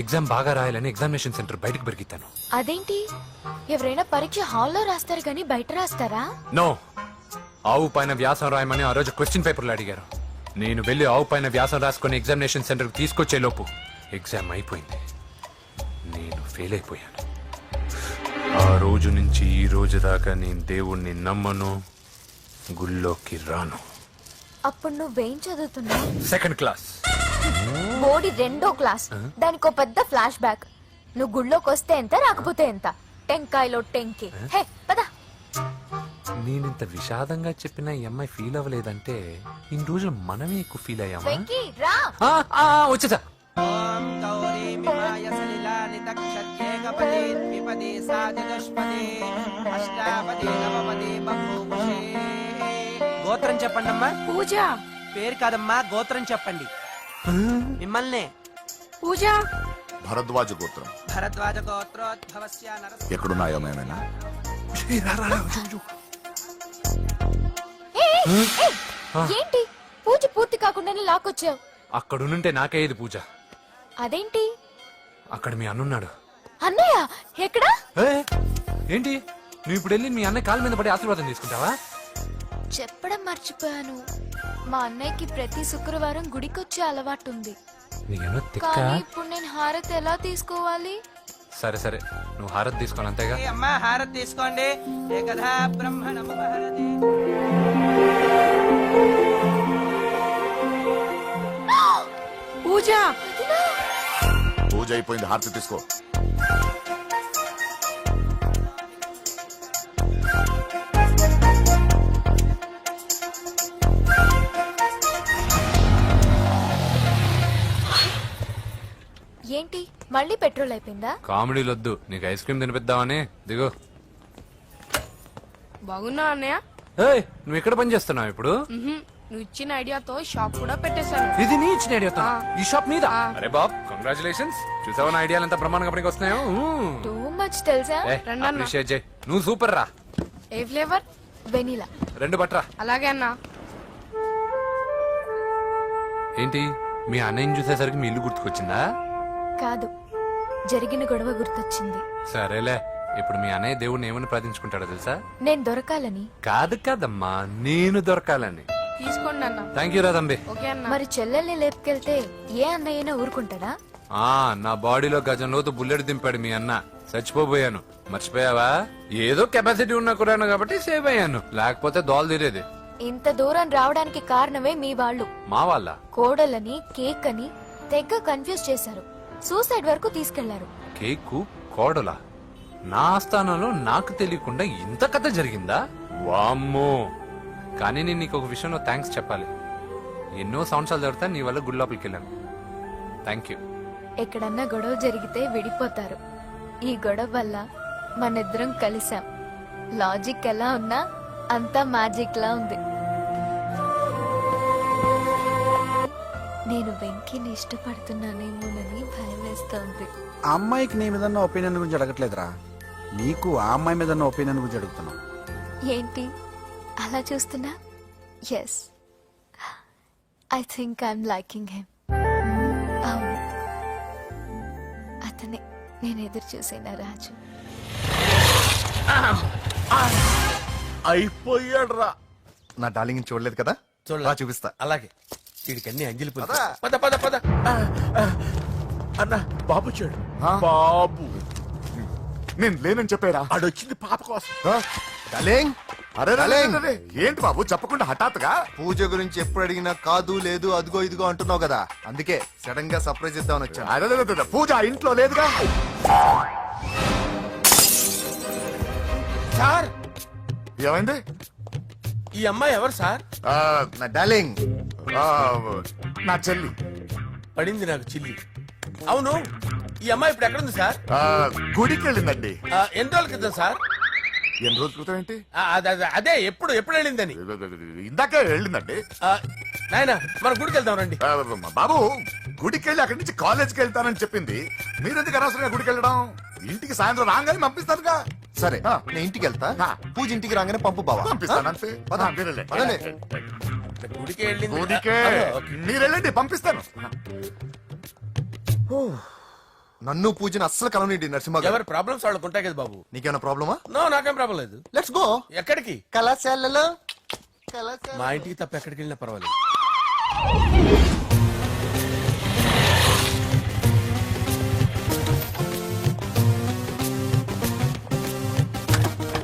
ఎగ్జామ్ బాగా రాయాలని ఎగ్జామినేషన్ సెంటర్ బయటకు పెరిగితాను. అదేంటి, ఎవరైనా పరీక్ష హాల్లో రాస్తారు గానీ బయట రాస్తారా? నో, ఆవు పైన వ్యాసం రాయమని ఆ రోజు క్వశ్చన్ పేపర్లు అడిగారు. నేను వెళ్ళి ఆవు పైన వ్యాసం రాసుకుని ఎగ్జామినేషన్ సెంటర్ కి తీసుకొచ్చే లోపు ఎగ్జామ్ అయిపోయింది. నేను ఫెయిల్ అయిపోయాను. ఆ రోజు నుంచి ఈ రోజు దాకా నేను దేవుణ్ణి నమ్మను, గుళ్ళోకి రాను. అప్పుడు నువ్వేం చదువుతున్నావు? Second class. బోడి 2వ క్లాస్. దానికో పెద్ద ఫ్లాష్ బ్యాక్. నువ్వు గుళ్ళోకి వస్తే ఎంత, రాకపోతే ఎంత. టెంకాయలో టెంకి. హే పద. నేనింత విషాదంగా చెప్పిన ఈ అమ్మాయి ఫీల్ అవ్వలేదంటే ఇన్ని రోజులు మనమే ఎక్కువ ఫీల్ అయ్యామా? వెంకీ రా. వచ్చేసా. గోత్రం చెప్పండి అమ్మా. పూజ. పేరు కాదమ్మా, గోత్రం చెప్పండి. మిమ్మల్ని. పూజ. భరద్వాజ గోత్రం. భరద్వాజ గోత్రోద్భవస్య నరసింహ. ఎక్కడున్నాయో మేమైనా? ఏంటి పూజ పూర్తి కాకుండానే లాక్కొచ్చావు? అక్కడుంటే నాకే ఇది పూజ. అదేంటి? అక్కడ మీ అన్నున్నాడు. అన్నయ్య ఎక్కడా? ఏంటి, నువ్వు ఇప్పుడు వెళ్ళి మీ అన్నయ్య కాళ్ళ మీద పడి ఆశీర్వాదం తీసుకుంటావా? చెప్పడం మర్చిపోయాను. మా అన్నయ్యకి ప్రతి శుక్రవారం గుడికొచ్చే అలవాటు ఉంది. నీకేమో తిక్క. కానీ ఇప్పుడు నేను హారతి ఎలా తీసుకోవాలి? సరే సరే, నువ్వు హారతి తీసుకోవాలి అంతేగా. అమ్మా హారతి తీసుకోండి. ఏకదా బ్రహ్మణముపహరతి. పూజ. పూజ అయిపోయింది, హారతి తీసుకో. ఏంటి మళ్ళీ పెట్రోల్ అయిపోయిందా? కామెడీలు వద్దు, నీకు ఐస్ క్రీమ్ తినిపిద్దామని. దిగు. బాగున్నా అన్నయ్య? నువ్వు ఎక్కడ పని చేస్తున్నావు ఇప్పుడు? నువ్వు ఇచ్చిన ఐడియాతో షాప్ కూడా పెట్టేశాను. ఇది నీ ఇచ్చిన ఐడియా? ఈ షాప్ మీద? అరే బాబ్, కంగ్రాచులేషన్స్. చూసావా నా ఐడియాలు ఎంత బ్రహ్మాండంగా పనికి వస్తున్నాయో? టూ మచ్ తెలుసా? అప్రిషియేట్ చేయి. నువ్వు సూపర్ రా. ఏ ఫ్లేవర్? వెనీలా. 2 బట్రా. అలాగే అన్నా. ఏంటి, మీ అన్నయ్యని చూసేసరికి మీ ఇల్లు గుర్తుకొచ్చిందా? కాదు, జరిగిన గొడవ గుర్తొచ్చింది. సరేలే, ఇప్పుడు మీ అన్నయ్య దేవుడిని ఏమని ప్రార్థించుకుంటాడో తెలుసా? నేను దొరకాలని. కాదు కాదమ్మా, నేను దొరకాలని. తీసుకోండి అన్న. థ్యాంక్ యూ రా తంబి. ఓకే అన్న. మరి చెల్లెల్ని లేపుకెళ్తే ఏ అన్నయ్యనా ఊరుకుంటాడా? నా బాడీలో గజం లోతు బుల్లెట్ దింపాడు మీ అన్న. చచ్చిపోయాను, మర్చిపోయావా? ఏదో కెపాసిటీ ఉన్న కురాను కాబట్టి సేవ్ అయ్యాను, లేకపోతే దోలు తీరేది. ఇంత దూరం రావడానికి కారణమే మీ వాళ్ళు. మా వాళ్ళ? కోడలని కేక్ అని తెగ కన్ఫ్యూజ్ చేశారు. సూసైడ్ వరకు తీసుకెళ్లారు. కేకు కోడలా నా ఆస్థానంలో నాకు తెలియకుండా ఇంత కథ జరిగిందా వామ్మో. కానీ నేను నీకు ఒక విషయంలో థ్యాంక్స్ చెప్పాలి. ఎన్నో సంవత్సరాలు జరుగుతా నీ వల్ల గుడి లోపలికి వెళ్ళాను. Thank you. ఎక్కడన్నా గొడవ జరిగితే విడిపోతారు. ఈ గొడవ వల్ల మనిద్దరం కలిసాం. లాజిక్ ఎలా ఉన్నా అంతా మ్యాజిక్ లా ఉంది. నేను వెంకీని ఇష్టపడుతున్నానేమోనని భయం వేస్తోంది. ఆ అమ్మాయికి నీ మీద ఒపీనియన్ గురించి అడగట్లేదురా, నీకు ఆ అమ్మాయి మీద ఒపీనియన్ గురించి అడుగుతున్నావు. ఏంటి అలా చూస్తున్నా? Yes, I think I'm liking him. అవును, అతనే నేను ఎదురు చూసిన రాజు. అయిపోయాడు రా. నా డార్లింగ్ చూడలేదు కదా, చూడలే. చూపిస్తా. అలాగే వీడికి అన్ని అంజలి పులుసు. పద. పద పద పద. అన్న బాబు చూడు బాబు. నేను లేనని చెప్పారా? ఆడొచ్చింది పాప కోసం. డార్లింగ్, అరే ఏంటి బాబు చెప్పకుండా హఠాత్తుగా? పూజ గురించి ఎప్పుడు అడిగినా కాదు లేదు అదిగో ఇదిగో అంటున్నావు కదా, అందుకే సడన్ గా సర్ప్రైజ్ ఇద్దామని వచ్చాను. అదే పూజ ఆ ఇంట్లో లేదుగా. సార్, ఏమైంది? ఈ అమ్మాయి ఎవరు సార్? నా డార్లింగ్, నా చెల్లి. పడింది నాకు చిల్లి. అవును, ఈ అమ్మాయి ఇప్పుడు ఎక్కడుంది సార్? గుడికి వెళ్ళిందండి. ఎన్ని రోజుల క్రితం సార్? ఎన్ని రోజుల క్రితం ఏంటి? అదే ఎప్పుడు వెళ్ళిందని. ఇందాకే వెళ్ళిందండి. నాయన మన గుడికి వెళ్దాం రండి. బాబు, గుడికి వెళ్ళి అక్కడి నుంచి కాలేజ్కి వెళ్తానని చెప్పింది. మీరెందుకు అనవసరంగా గుడికి వెళ్ళడం? ఇంటికి సాయంత్రం రాగానే పంపిస్తానుగా. సరే, నేను ఇంటికి వెళ్తా. పూజ ఇంటికి రాగానే పంపు బావా. పంపిస్తాను అంతే. గుడికి వెళ్ళింది. గుడికే మీరు వెళ్ళండి, పంపిస్తాను. నన్ను పూజను అస్సలు కలవనండి నరసింహ గారు. ఎవరి ప్రాబ్లమ్స్ వాళ్ళకు ఉంటాయి కదా బాబు. నీకేమైనా ప్రాబ్లమా? నో, నాకేం ప్రాబ్లం లేదు. Let's go. ఎక్కడికి? కళాశాలలో. మా ఇంటికి తప్ప ఎక్కడికి వెళ్ళినా పర్వాలేదు.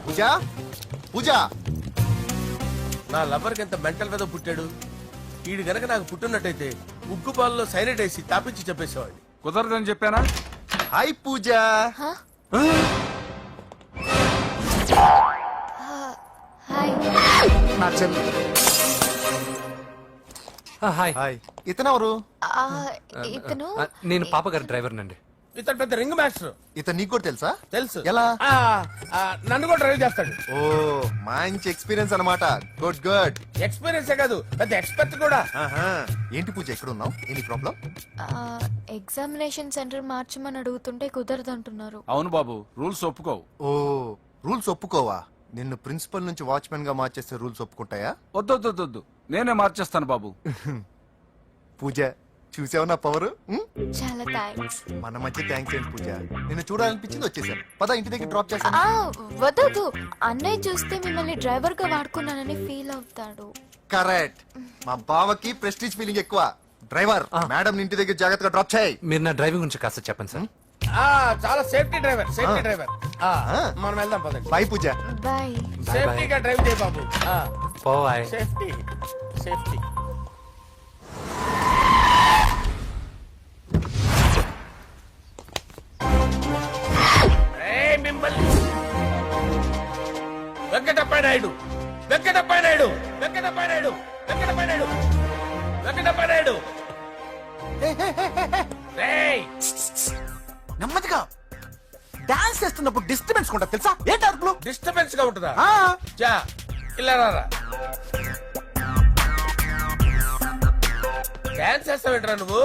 పూజ, పూజ. నా లవర్కి ఎంత మెంటల్ మీద పుట్టాడు. వీడు గనక నాకు పుట్టినట్టయితే ఉగ్గు పాలలో సైనట్ వేసి తాపించి చెప్పేసేవాడిని. కుదరదని చెప్పానా? హాయ్ పూజ. హాయ్. నా చెల్లి. హాయ్. హాయ్. ఇతనెవరు? ఇతను నేను పాప గారి డ్రైవర్ నండి. ఇతను పెద్ద రింగ్ మాస్టర్. ఇతను నీకు కూడా తెలుసా? తెలుసు. ఎలా? నన్ను కూడా డ్రైవ్ చేస్తాడు. ఓ, మంచి ఎక్స్పీరియన్స్ అన్నమాట. Good good. ఎక్స్పీరియన్స్ కాదు, పెద్ద ఎక్స్పర్ట్ కూడా. ఏంటి పూజ ఎక్కడ ఉన్నావు? Any problem? ఎగ్జామినేషన్ సెంటర్ మార్చమని అడుగుతుంటే కుదరదంటున్నారు. అవును బాబు, రూల్స్ ఒప్పుకోవు. ఓ, రూల్స్ ఒప్పుకోవా? నిన్ను ప్రిన్సిపల్ నుంచి వాచ్మెన్ గా మార్చేస్తే రూల్స్ ఒప్పుకుంటాయా? వద్దు, నేనే మార్చేస్తాను బాబు. పూజ, చూసావు నా పవర్? చాలా థ్యాంక్స్. మన మధ్య థ్యాంక్స్ ఏంటి పూజ, నిన్ను చూడాలనిపించింది వచ్చేసాను. పద, ఇంటి దగ్గర డ్రాప్ చేస్తాను. వద్దు, అన్నయ్య చూస్తే మిమ్మల్ని డ్రైవర్ గా వాడుకున్నానని ఫీల్ అవుతాడు. కరెక్ట్. మా బావకి ప్రెస్టీజ్ ఫీలింగ్ ఎక్కువ. డ్రైవర్, మేడం ఇంటి దగ్గర జాగ్రత్తగా డ్రాప్ చేయి. మీరు నా డ్రైవింగ్ గురించి కాస్త చెప్పండి సార్. చాలా సేఫ్టీ డ్రైవర్. మనం వెళ్దాం పదండి. బై పూజ. బాయ్. సేఫ్టీగా డ్రైవ్ చేయి బాబు. పోయ్. సేఫ్టీ. వెంకటప్ప నాయుడు. నెమ్మదిగా డాన్స్ చేస్తున్నప్పుడు డిస్టర్బెన్స్ కొంటా తెలుసా? ఏంటి అరుపులు? డిస్టర్బెన్స్ గా ఉంటుందా? ఇలా రారా. డాన్స్ చేస్తావేంట్రా నువ్వు?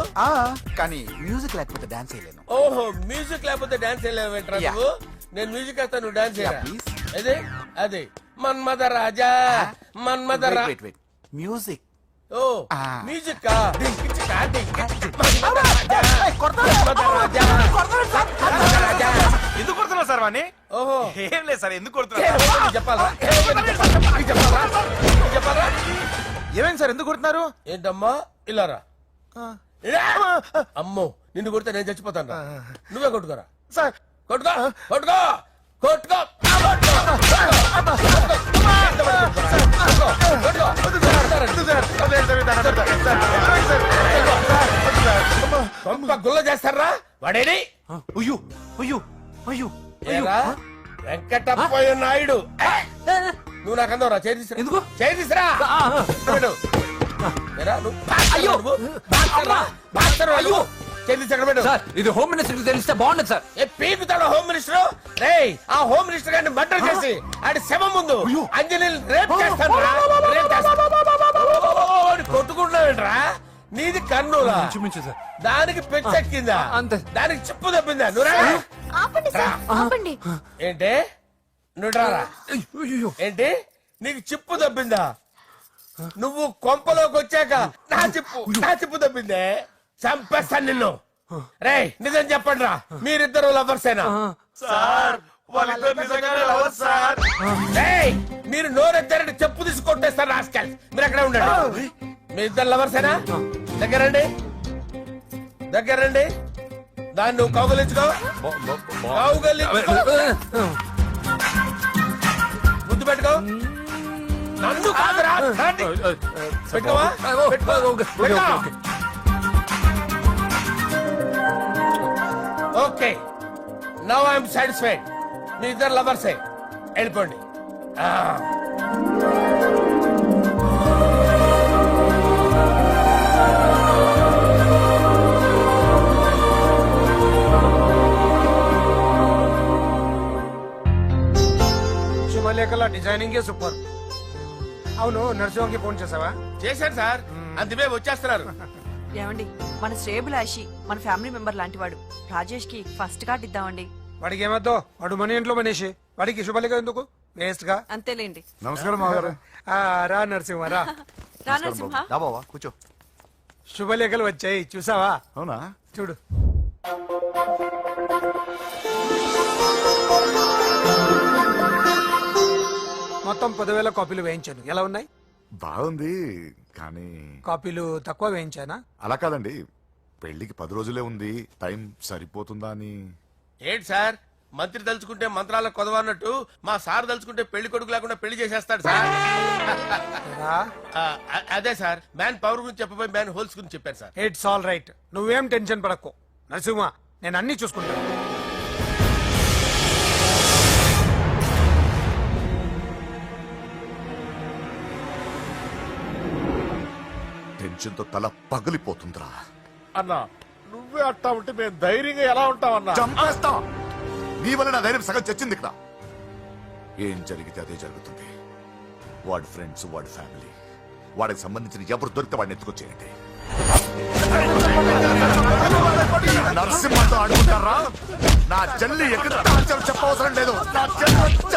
కానీ మ్యూజిక్ లేకపోతే డాన్స్ చేయలేను. ఓహో, మ్యూజిక్ లేకపోతే డాన్స్ చేయలేవేంట్రా నువ్వు? నేను మ్యూజిక్ వేస్తా, నువ్వు డాన్స్ చేయరా? అదే మన్మద రాజా. మ్యూజిక్. ఓ, మ్యూజిక్ ఎందుకు కొడుతున్నావు సార్ వాణ్ణి? ఓహో, ఏం లేదు సార్, ఎందుకు కొడుతున్నారు? చెప్పాలా? ఏమైంది సార్, ఎందుకు కొడుతున్నారు? ఏంటమ్మా ఇలారా. అమ్మో, నిన్ను కొడితే నేను చచ్చిపోతాను. నువ్వే కొట్టుకోరా సార్. కొట్టుకో. గుల్ల చేస్తారా వాడేడి అయ్యో అయ్యో అయ్యో ఏరా వెంకటప్పయ్య నాయుడు నువ్వు నాకు అందవరా చేయి తీసురా ఎందుకు? చేయి తీసురా పెట్టు. ఏరా, నువ్వు బాక్సర్రా నువ్వు? బాక్సర్రా? బాక్సర్రా నువ్వు? చేయి తీసి ఎక్కడ పెట్టు. సార్ ఇది హోమ్ మినిస్టర్ తెలిస్తే బాగుండదు సార్. ఏ పీకుతాడు హోమ్ మినిస్టర్ రేయ్ ఆ హోమ్ మినిస్టర్ గారిని మర్డర్ చేసి ఆడి శవం ముందు అంజనీని రేప్ చేస్తాను కొట్టుకుంటున్నావేంట్రా నీది కన్నులా ఇంచుమించు సార్. దానికి పెచ్చెక్కిందా అంతే. దానికి చిప్పు తప్పిందా నువ్వు రా. ఆపండి సార్ ఆపండి. ఏంటి నువ్వు రారా అయ్యో ఏంటి నీకు చిప్పు తప్పిందా నువ్వు కొంపలోకి వచ్చాక నా చిప్పు తప్పిందే చంపేస్తాను నిన్ను రేయ్ నిజం చెప్పండి రా మీరిద్దరు లవర్సేనా సార్ వాళ్ళిద్దరు నిజంగానే లవర్స్ సార్. రేయ్ మీరు నోరెత్తారంటే చెప్పు తీసి కొట్టేస్తారు రాస్కల్ మీరు అక్కడే ఉండండి మీ ఇద్దరు లవర్సేనా దగ్గరండి దాన్ని నువ్వు కౌగలించుకో ముద్దు పెట్టుకో నన్ను కాదురా నాటి. పెట్టుకోవా పెట్టుకో. ఓకే నవ్ ఐఎమ్ సాటిస్ఫైడ్ మీ ఇద్దరు లవర్సే వెళ్ళిపోండి శుభలేఖల డిజైనింగ్ సూపర్. అవును నర్సింహకి ఫోన్ చేసావా? చేశాను సార్ అందుకే వచ్చేస్తున్నారు ఏమండి మన శ్రేయబులాషి మన ఫ్యామిలీ మెంబర్ లాంటి వాడు రాజేష్ కి ఫస్ట్ కార్డ్ ఇద్దామండి. వాడికి ఏమద్దో వాడు మన ఇంట్లో మనిషి వాడికి శుభలేఖ ఎందుకు వేస్ట్ గా. అంతేలేండి. నమస్కారం మామగారు. రా నరసింహ రా. రా నరసింహ. బాబా కూర్చో. శుభలేఖలు వచ్చాయి చూసావా? అవునా? చూడు. మొత్తం 10,000 కాపీలు వేయించాను. ఎలా ఉన్నాయి? బాగుంది కానీ కాపీలు తక్కువ వేయించానా? అలా కాదండి, పెళ్లికి 10 రోజులే ఉంది, టైం సరిపోతుందా అని. ఏంటి సార్ మంత్రి తలుచుకుంటే మంత్రాలకు కొదవన్నట్టు మా సార్ తలుచుకుంటే పెళ్లి కొడుకు లేకుండా పెళ్లి చేసేస్తాడు సార్. అదే సార్ మ్యాన్ పవర్ గురించి చెప్పబోయి మ్యాన్ హోల్స్ గురించి చెప్పారు సార్. It's all right. నువ్వేం టెన్షన్ పడకు నరసింహ, నేను అన్ని చూసుకుంటాను. టెన్షన్ తో తల పగిలిపోతుందిరా. అన్నా నువ్వే అట్టా ఉంటే మేము ధైర్యంగా ఎలా ఉంటామన్నా? చంపేస్తా. నీ వల్ల నా ధైర్యం సగం చచ్చింది ఇక్కడ. ఏం జరిగితే అదే జరుగుతుంది. వాడి ఫ్రెండ్స్, వాడి ఫ్యామిలీ, వాడికి సంబంధించిన ఎవరు దొరికితే వాడిని ఎత్తుకొచ్చేయండి. నరసింహతో అడుగుతారా? నా చెల్లి ఎక్కడ చెప్పవసరం లేదు. నా చెల్లి